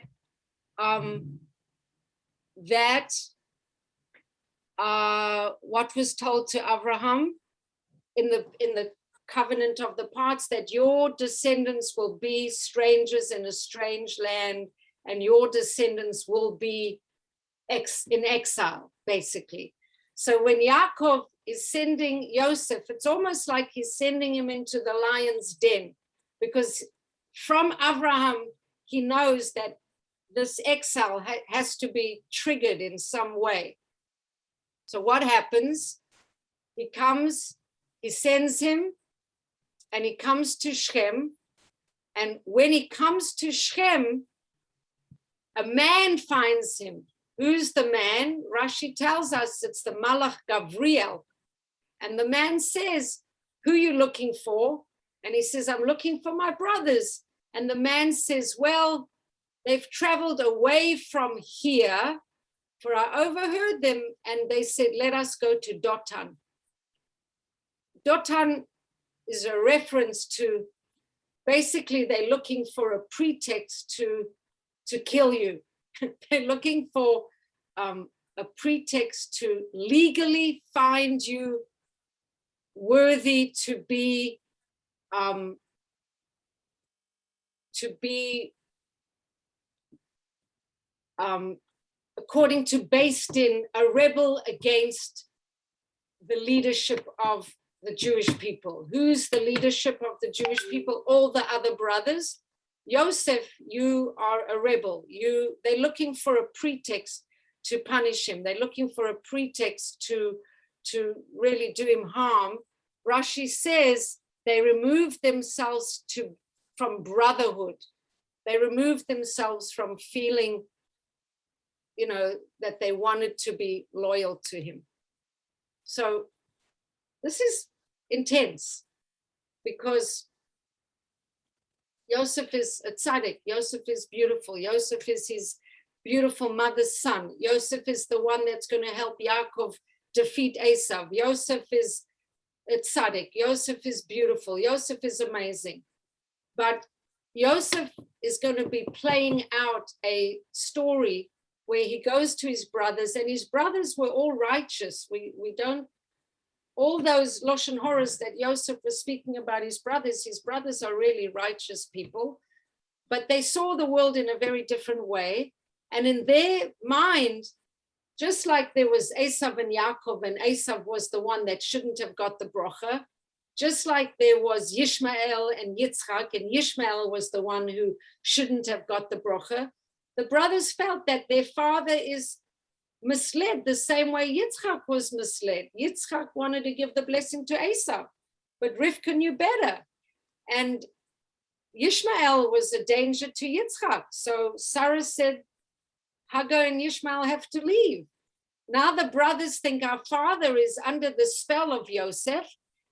what was told to Abraham in the covenant of the parts, that your descendants will be strangers in a strange land, and your descendants will be in exile, basically. So when Yaakov is sending Yosef, it's almost like he's sending him into the lion's den, because from Abraham, he knows that this exile has to be triggered in some way. So what happens? He comes, he sends him, and he comes to Shechem. And when he comes to Shechem, a man finds him. Who's the man? Rashi tells us it's the Malach Gabriel. And the man says, who are you looking for? And he says, I'm looking for my brothers. And the man says, well, they've traveled away from here, for I overheard them, and they said, let us go to Dotan. Dotan is a reference to, basically, they're looking for a pretext to kill you. They're looking for a pretext to legally find you worthy to be according to based in a rebel against the leadership of the Jewish people. Who's the leadership of the Jewish people? All the other brothers. Yosef, you are a rebel. They're looking for a pretext to punish him. They're looking for a pretext to really do him harm. Rashi says they removed themselves from brotherhood. They removed themselves from feeling, that they wanted to be loyal to him. So this is intense because Yosef is a tzaddik. Yosef is beautiful. Yosef is his beautiful mother's son. Yosef is the one that's going to help Yaakov defeat Esav. Yosef is a tzaddik. Yosef is beautiful. Yosef is amazing. But Yosef is going to be playing out a story where he goes to his brothers, and his brothers were all righteous. We don't, all those Lashon Horahs that Yosef was speaking about his brothers are really righteous people, but they saw the world in a very different way. And in their mind, just like there was Esav and Yaakov, and Esav was the one that shouldn't have got the bracha, just like there was Yishmael and Yitzchak, and Yishmael was the one who shouldn't have got the bracha, the brothers felt that their father is misled the same way Yitzchak was misled. Yitzchak wanted to give the blessing to Esav, but Rivka knew better. And Yishmael was a danger to Yitzchak. So Sarah said, Hagar and Yishmael have to leave. Now the brothers think our father is under the spell of Yosef,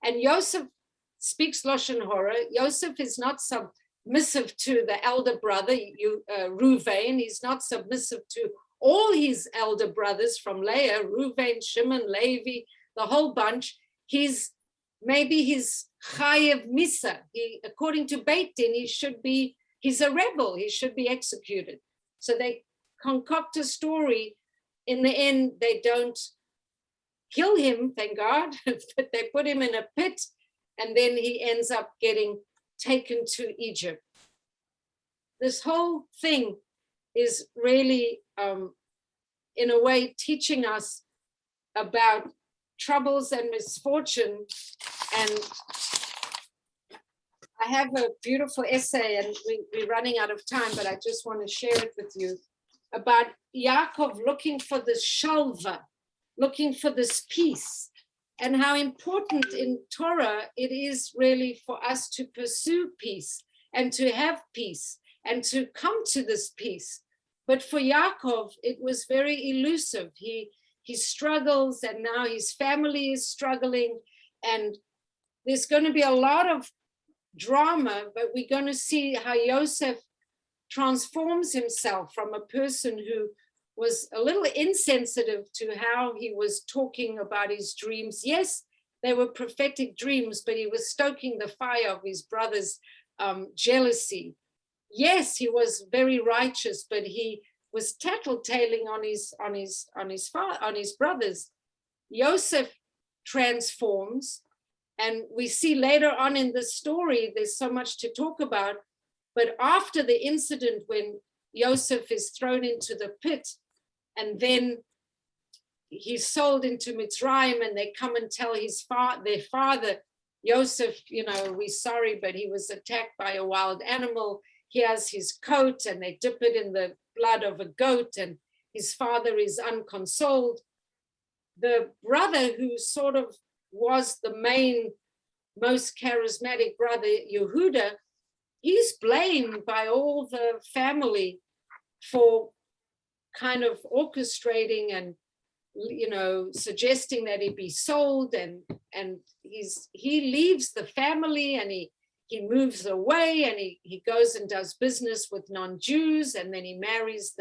and Yosef speaks Lashon Horah. Yosef is not submissive to the elder brother, Ruvain. He's not submissive to all his elder brothers from Leah, Ruvain, Shimon, Levi, the whole bunch. He's Chayev Misa. According to Beit Din, he's a rebel. He should be executed. So they concoct a story. In the end, they don't kill him, thank God, but they put him in a pit, and then he ends up getting taken to Egypt. This whole thing is really, in a way, teaching us about troubles and misfortune. And I have a beautiful essay, and we're running out of time, but I just want to share it with you, about Yaakov looking for this Shalva, looking for this peace, and how important in Torah it is really for us to pursue peace and to have peace and to come to this peace. But for Yaakov, it was very elusive. He struggles, and now his family is struggling, and there's going to be a lot of drama, but we're going to see how Yosef transforms himself from a person who was a little insensitive to how he was talking about his dreams. Yes, they were prophetic dreams, but he was stoking the fire of his brother's jealousy. Yes, he was very righteous, but he was tattletaling on his brothers. Yosef transforms, and we see later on in the story, there's so much to talk about, but after the incident when Yosef is thrown into the pit, and then he's sold into Mitzrayim, and they come and tell their father, Yosef, we're sorry, but he was attacked by a wild animal. He has his coat, and they dip it in the blood of a goat, and his father is unconsoled. The brother who sort of was the most charismatic brother, Yehuda, he's blamed by all the family for kind of orchestrating and suggesting that he be sold, and he leaves the family, and he moves away, and he goes and does business with non-Jews, and then he marries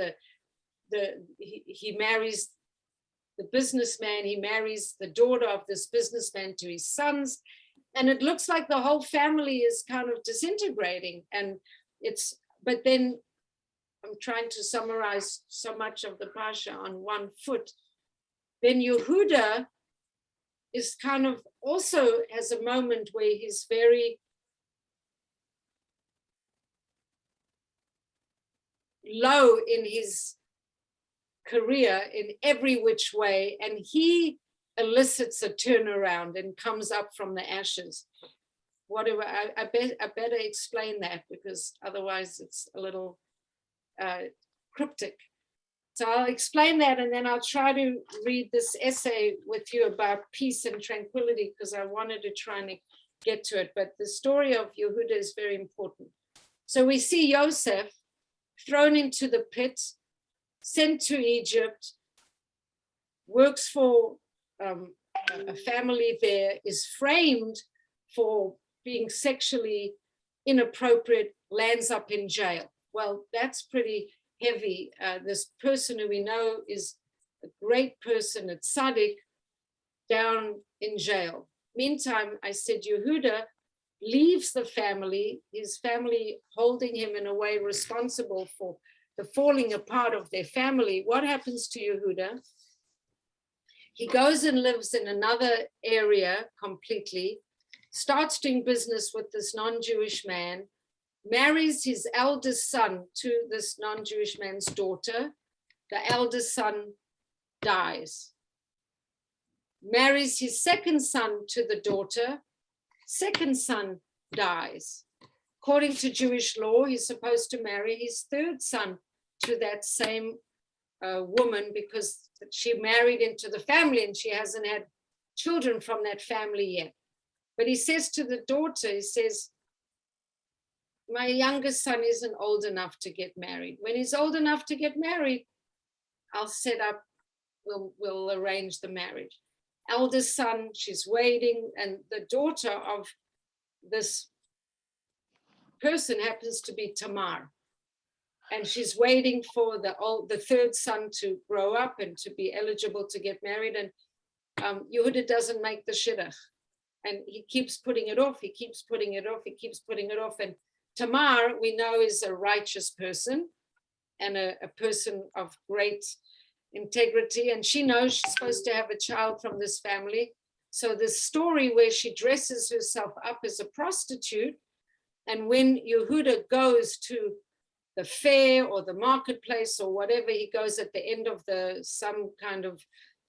he marries the businessman, he marries the daughter of this businessman to his sons, and it looks like the whole family is kind of disintegrating. And but then I'm trying to summarize so much of the Pasha on one foot. Then Yehuda is kind of also has a moment where he's very low in his career in every which way, and he elicits a turnaround and comes up from the ashes. Whatever, I better explain that, because otherwise it's a little cryptic. So I'll explain that, and then I'll try to read this essay with you about peace and tranquility, because I wanted to try and get to it. But the story of Yehuda is very important. So we see Yosef thrown into the pit, sent to Egypt, works for a family there, is framed for being sexually inappropriate, lands up in jail. Well, that's pretty heavy. This person who we know is a great person, a tzaddik, down in jail. Meantime, I said Yehuda leaves the family, his family holding him in a way responsible for the falling apart of their family. What happens to Yehuda? He goes and lives in another area completely, starts doing business with this non-Jewish man, marries his eldest son to this non-Jewish man's daughter. The eldest son dies. Marries his second son to the daughter. Second son dies. According to Jewish law, he's supposed to marry his third son to that same woman, because she married into the family and she hasn't had children from that family yet. But he says to the daughter, he says, my youngest son isn't old enough to get married. When he's old enough to get married, I'll set up, we'll arrange the marriage. Eldest son, she's waiting, and the daughter of this person happens to be Tamar. And she's waiting for the third son to grow up and to be eligible to get married. And Yehuda doesn't make the shidduch. And he keeps putting it off, he keeps putting it off, he keeps putting it off. And Tamar, we know, is a righteous person and a person of great integrity. And she knows she's supposed to have a child from this family. So this story where she dresses herself up as a prostitute, and when Yehuda goes to the fair or the marketplace or whatever, he goes at the end of some kind of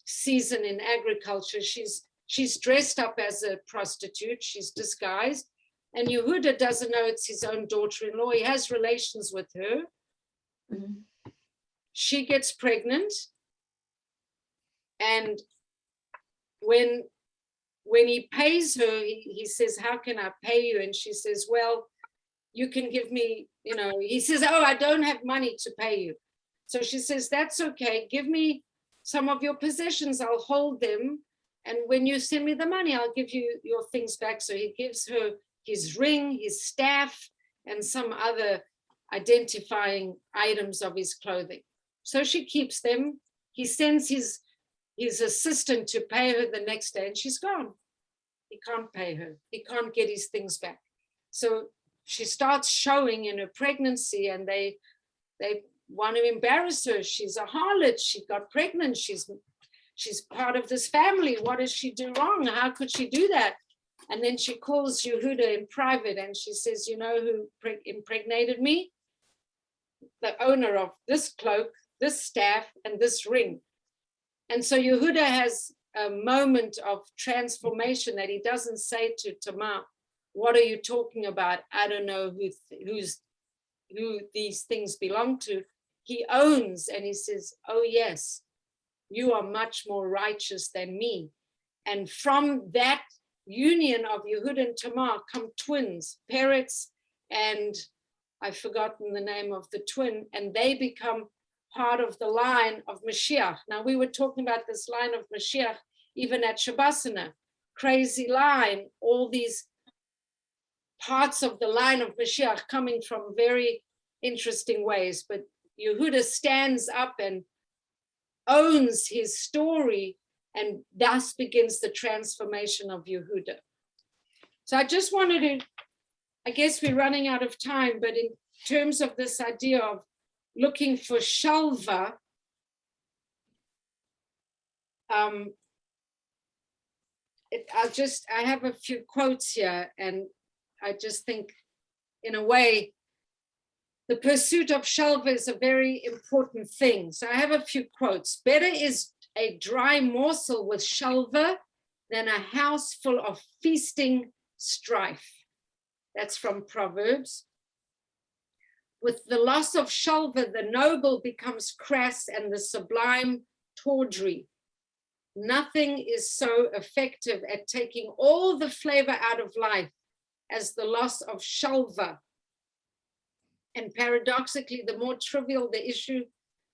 season in agriculture, she's dressed up as a prostitute, she's disguised, and Yehuda doesn't know it's his own daughter-in-law. He has relations with her. Mm-hmm. She gets pregnant, and when he pays her, he says, how can I pay you? And she says, well, you can give me, he says, oh, I don't have money to pay you. So she says, that's okay. Give me some of your possessions. I'll hold them. And when you send me the money, I'll give you your things back. So he gives her his ring, his staff, and some other identifying items of his clothing. So she keeps them. He sends his assistant to pay her the next day, and she's gone. He can't pay her. He can't get his things back. So she starts showing in her pregnancy, and they want to embarrass her. She's a harlot. She got pregnant. She's part of this family. What does she do wrong? How could she do that? And then she calls Yehuda in private, and she says, you know who impregnated me? The owner of this cloak, this staff, and this ring. And so Yehuda has a moment of transformation that he doesn't say to Tamar, what are you talking about? I don't know who these things belong to. He owns, and he says, oh yes, you are much more righteous than me. And from that union of Yehuda and Tamar come twins, Peretz, and I've forgotten the name of the twin, and they become part of the line of Mashiach. Now, we were talking about this line of Mashiach even at Shabbat, crazy line, all these parts of the line of Mashiach coming from very interesting ways. But Yehuda stands up and owns his story, and thus begins the transformation of Yehuda. So I just wanted to, I guess we're running out of time, but in terms of this idea of looking for Shalva, I have a few quotes here, and I just think, in a way, the pursuit of Shalva is a very important thing. So I have a few quotes. Better is a dry morsel with Shalva than a house full of feasting strife. That's from Proverbs. With the loss of Shalva, the noble becomes crass and the sublime tawdry. Nothing is so effective at taking all the flavor out of life as the loss of Shalva. And paradoxically, the more trivial the issue,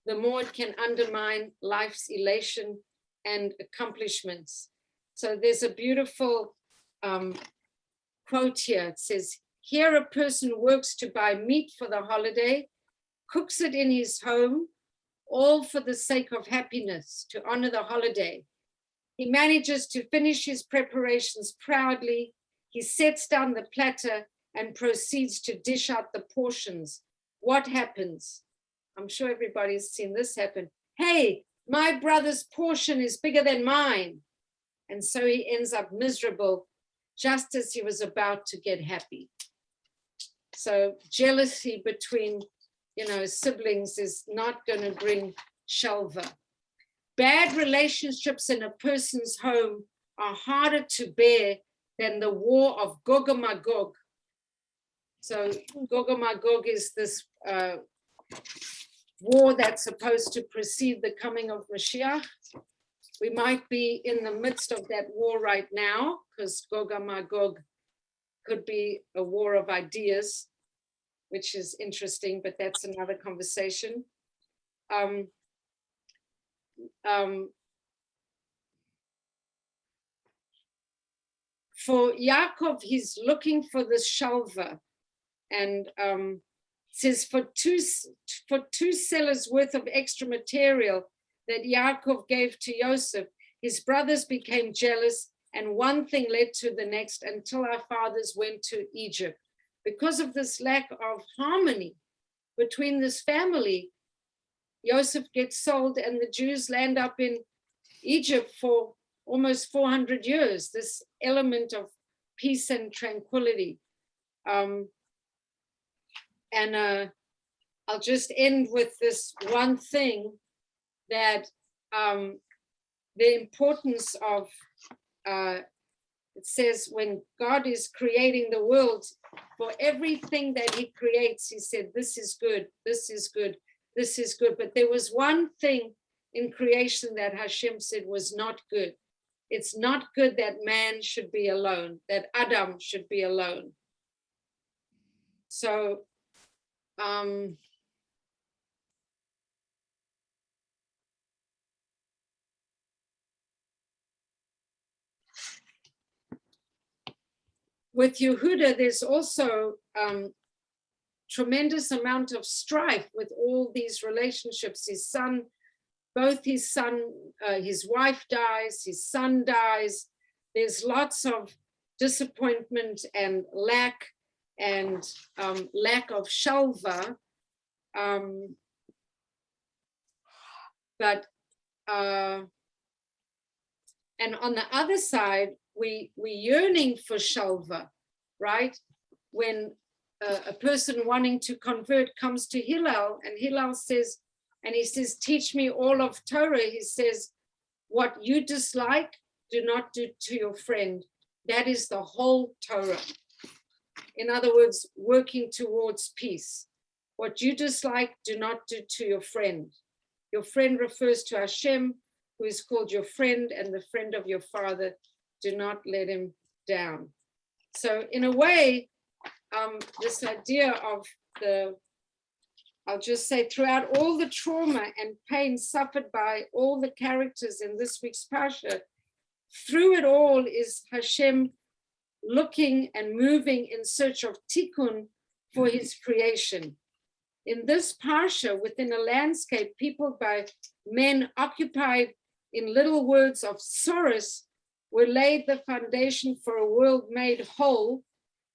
the more it can undermine life's elation and accomplishments. So there's a beautiful quote here. It says, here a person works to buy meat for the holiday, cooks it in his home, all for the sake of happiness, to honor the holiday. He manages to finish his preparations proudly. He sets down the platter and proceeds to dish out the portions. What happens? I'm sure everybody's seen this happen. Hey, my brother's portion is bigger than mine. And so he ends up miserable just as he was about to get happy. So jealousy between, siblings is not going to bring Shalva. Bad relationships in a person's home are harder to bear than the war of Gog and Magog. So Gog and Magog is this war that's supposed to precede the coming of Mashiach. We might be in the midst of that war right now, because Gog and Magog could be a war of ideas, which is interesting, but that's another conversation. For Yaakov, he's looking for this Shalva, and says for two sellers worth of extra material that Yaakov gave to Yosef, his brothers became jealous, and one thing led to the next until our fathers went to Egypt. Because of this lack of harmony between this family, Yosef gets sold and the Jews land up in Egypt for almost 400 years, this element of peace and tranquility. I'll just end with this one thing, that the importance of, it says when God is creating the world, for everything that he creates, he said, this is good, this is good, this is good. But there was one thing in creation that Hashem said was not good. It's not good that man should be alone, that Adam should be alone. So, with Yehuda, there's also tremendous amount of strife with all these relationships. His wife dies, his son dies. There's lots of disappointment and lack of Shalva. And on the other side, we yearning for Shalva, right? When a person wanting to convert comes to Hillel, and Hillel says, teach me all of Torah. He says, what you dislike, do not do to your friend. That is the whole Torah. In other words, working towards peace. What you dislike, do not do to your friend. Your friend refers to Hashem, who is called your friend and the friend of your father. Do not let him down. So in a way, this idea of I'll just say throughout all the trauma and pain suffered by all the characters in this week's Parsha, through it all is Hashem looking and moving in search of tikkun for his creation. In this Parsha, within a landscape peopled by men occupied in little words of Tzuris, were laid the foundation for a world made whole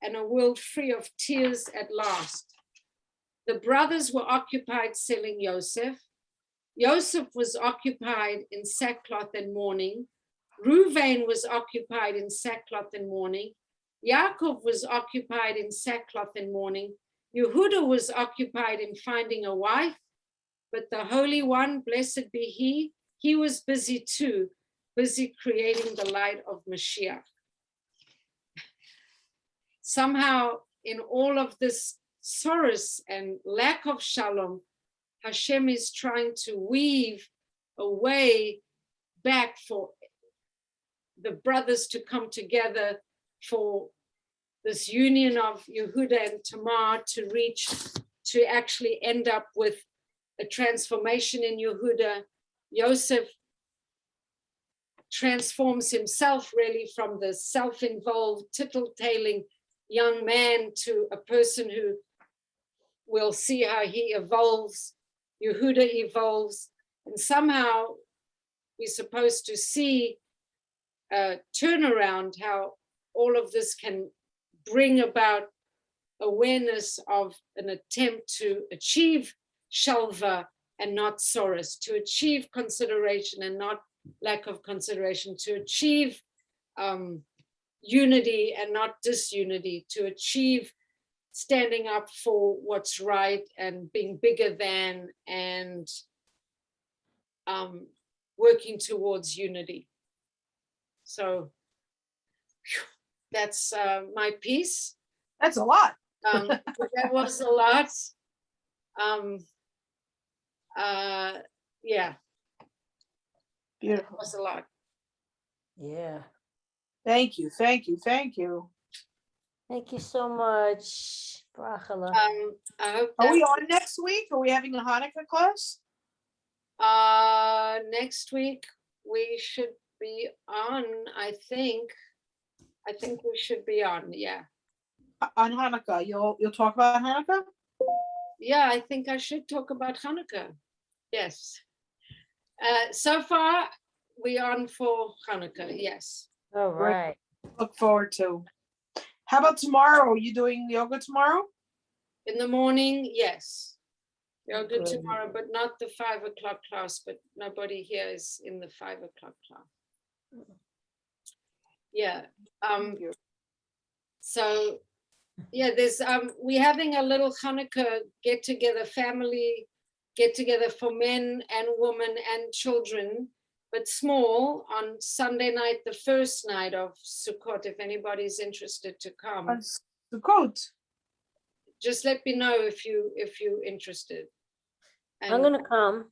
and a world free of tears at last. The brothers were occupied selling Yosef. Yosef was occupied in sackcloth and mourning. Ruvain was occupied in sackcloth and mourning. Yaakov was occupied in sackcloth and mourning. Yehuda was occupied in finding a wife, but the Holy One, blessed be he was busy too, busy creating the light of Mashiach. Somehow, in all of this sorrows and lack of shalom, Hashem is trying to weave a way back for the brothers to come together, for this union of Yehuda and Tamar to actually end up with a transformation in Yehuda. Yosef transforms himself really from the self-involved, tittle-tailing young man to a person who will see how he evolves. Yehuda evolves, and somehow we're supposed to see a turnaround, how all of this can bring about awareness of an attempt to achieve Shalva and not Tzuris, to achieve consideration and not lack of consideration, to achieve unity and not disunity, to achieve standing up for what's right and being bigger than and working towards unity. So that's my piece. That's a lot. That was a lot. Yeah, Beautiful. that was a lot. Yeah. Thank you. Thank you. Thank you. Thank you so much, Brachela. I hope Are we that, on next week? Are we having a Hanukkah class? next week we should be on, I think we should be on, yeah. On Hanukkah. You'll talk about Hanukkah? Yeah, I think I should talk about Hanukkah. Yes. So far, we're on for Hanukkah, yes. All right. Look forward to. How about tomorrow? Are you doing yoga tomorrow? In the morning, yes. Yoga Good. tomorrow, but not the 5 o'clock class, but nobody here is in the 5 o'clock class. Yeah. So yeah, there's we're having a little Hanukkah get together, family get together for men and women and children, but small, on Sunday night, the first night of Sukkot. If anybody's interested to come, The coat. just let me know if you're interested. I'm gonna come.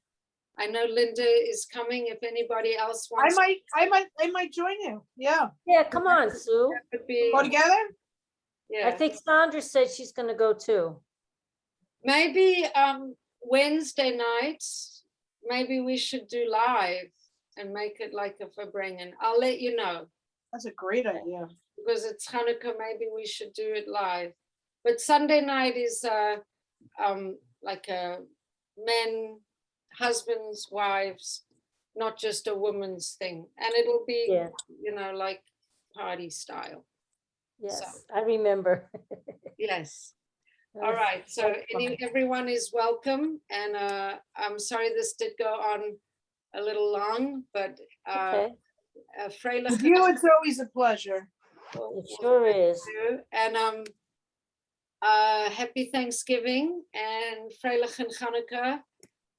I know Linda is coming. If anybody else wants, I might join you. Yeah. Yeah, come on, Sue. that would be, Go together? yeah. I think Sandra said she's gonna go too. Maybe Wednesday nights, maybe we should do live and make it like a Fabrengen. I'll let you know, That's a great idea. because it's Hanukkah, maybe we should do it live. But Sunday night is like a men, husbands, wives, not just a woman's thing. And it'll be, Yeah. like party style. Yes, I remember. Yes. That All was- right, so that's fun. everyone is welcome, and I'm sorry this did go on a little long, but Okay, Freilich With you, it's always a pleasure. it sure is. and happy Thanksgiving and Freilich and Hanukkah,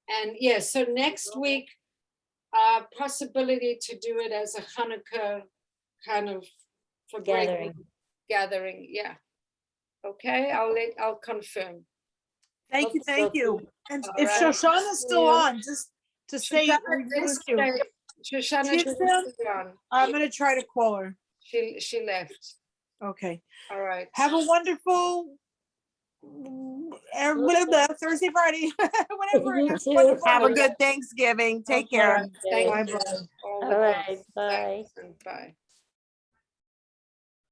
and yes, so next week, possibility to do it as a Hanukkah kind of for gathering, yeah. Okay, I'll confirm. Thank you. Okey Thank you. dokey. And All if right. Shoshana's still Yeah. on, just to say, we missed you. Shoshana She's didn't still- sit down. I'm gonna try to call her. She left. Okay. All right. Have a wonderful Thursday, Friday, whatever. You It's too. wonderful. Have a good Thanksgiving. Take care. Thank Bye, you. bye. All All the right, best. bye. Thanks, and bye.